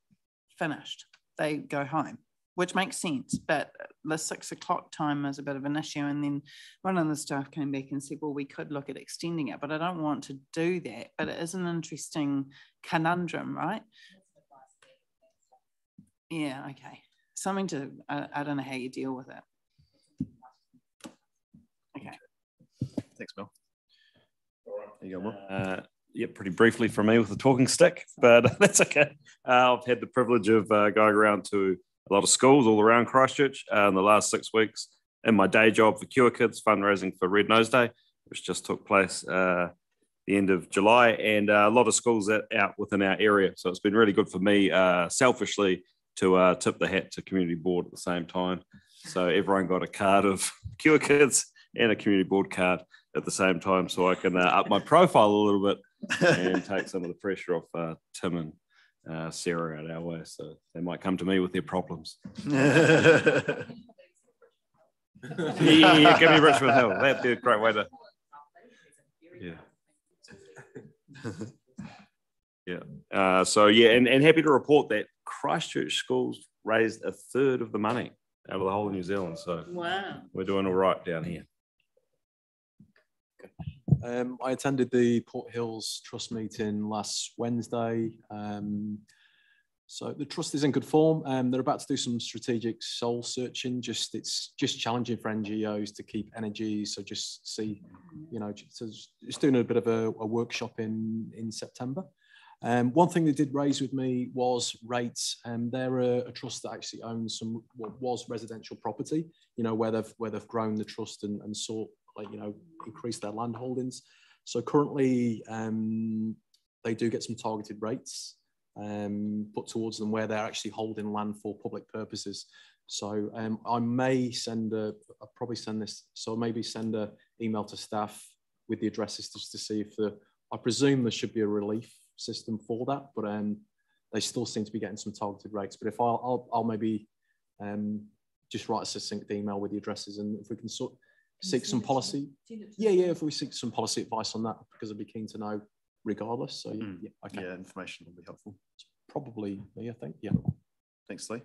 finished, they go home, which makes sense. But the 6 o'clock time is a bit of an issue. And then one of the staff came back and said, well, we could look at extending it, but I don't want to do that. But it is an interesting conundrum, right? Yeah, okay. Something to, I don't know how you deal with it. Okay. Thanks, Mel. There you go, Mel. Yeah, pretty briefly from me with the talking stick, but that's okay. I've had the privilege of going around to a lot of schools all around Christchurch in the last 6 weeks in my day job for Cure Kids, fundraising for Red Nose Day, which just took place the end of July, and a lot of schools out within our area. So it's been really good for me, selfishly, to tip the hat to community board at the same time. So everyone got a card of Cure Kids and a community board card at the same time, so I can up my profile a little bit and take some of the pressure off Tim and Sarah out our way, so they might come to me with their problems. Yeah, give me Richmond Hill. That'd be a great way to. Yeah. So yeah, and happy to report that Christchurch schools raised 1/3 of the money out of the whole of New Zealand. So wow, we're doing all right down here. I attended the Port Hills Trust meeting last Wednesday. So the trust is in good form. They're about to do some strategic soul searching. It's just challenging for NGOs to keep energy. So just see, just doing a bit of a workshop in September. One thing they did raise with me was rates. They're a trust that actually owns some what was residential property. Where they've grown the trust and sought increase their land holdings. So currently they do get some targeted rates put towards them where they're actually holding land for public purposes. So I may I'll probably send this, so maybe send an email to staff with the addresses just to see if I presume there should be a relief system for that, but they still seem to be getting some targeted rates. But if I'll maybe just write a succinct email with the addresses, and if we can seek some policy. If we seek some policy advice on that, because I'd be keen to know regardless. So yeah, okay. Yeah, information will be helpful. Probably me, I think. Yeah. Thanks, Lee.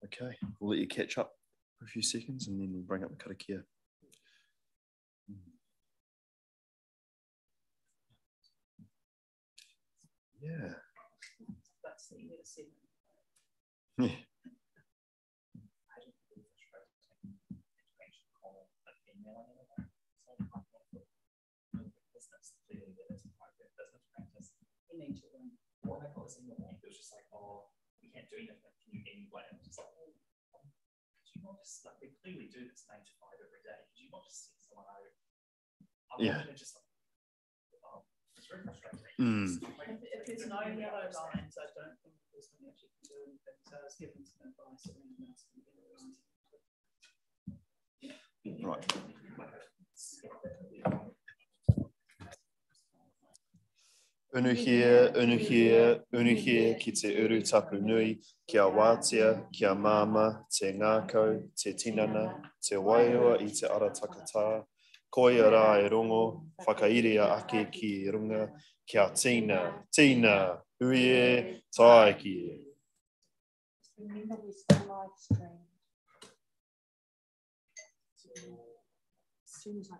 Okay, we'll let you catch up for a few seconds and then we'll bring up the karakia. Yeah. Yeah. It was just like, oh, we can't do anything for you anyway. I'm just like, oh, could you not just we clearly do this 9 to 5 every day? Could you not just send someone out? Just it's very frustrating. If there's no yellow lines, I don't think there's anything you can do anything. So I was given some advice around that. Right. Unuhia, ki te uru tapu nui, kia wātia, kia māma, te ngākau, te tinana, te wairua I te ara takatā, koia rā e rongo, whakairia ake ki runga, kia tina, uie, tae ki e. Remember we still live stream. As soon as I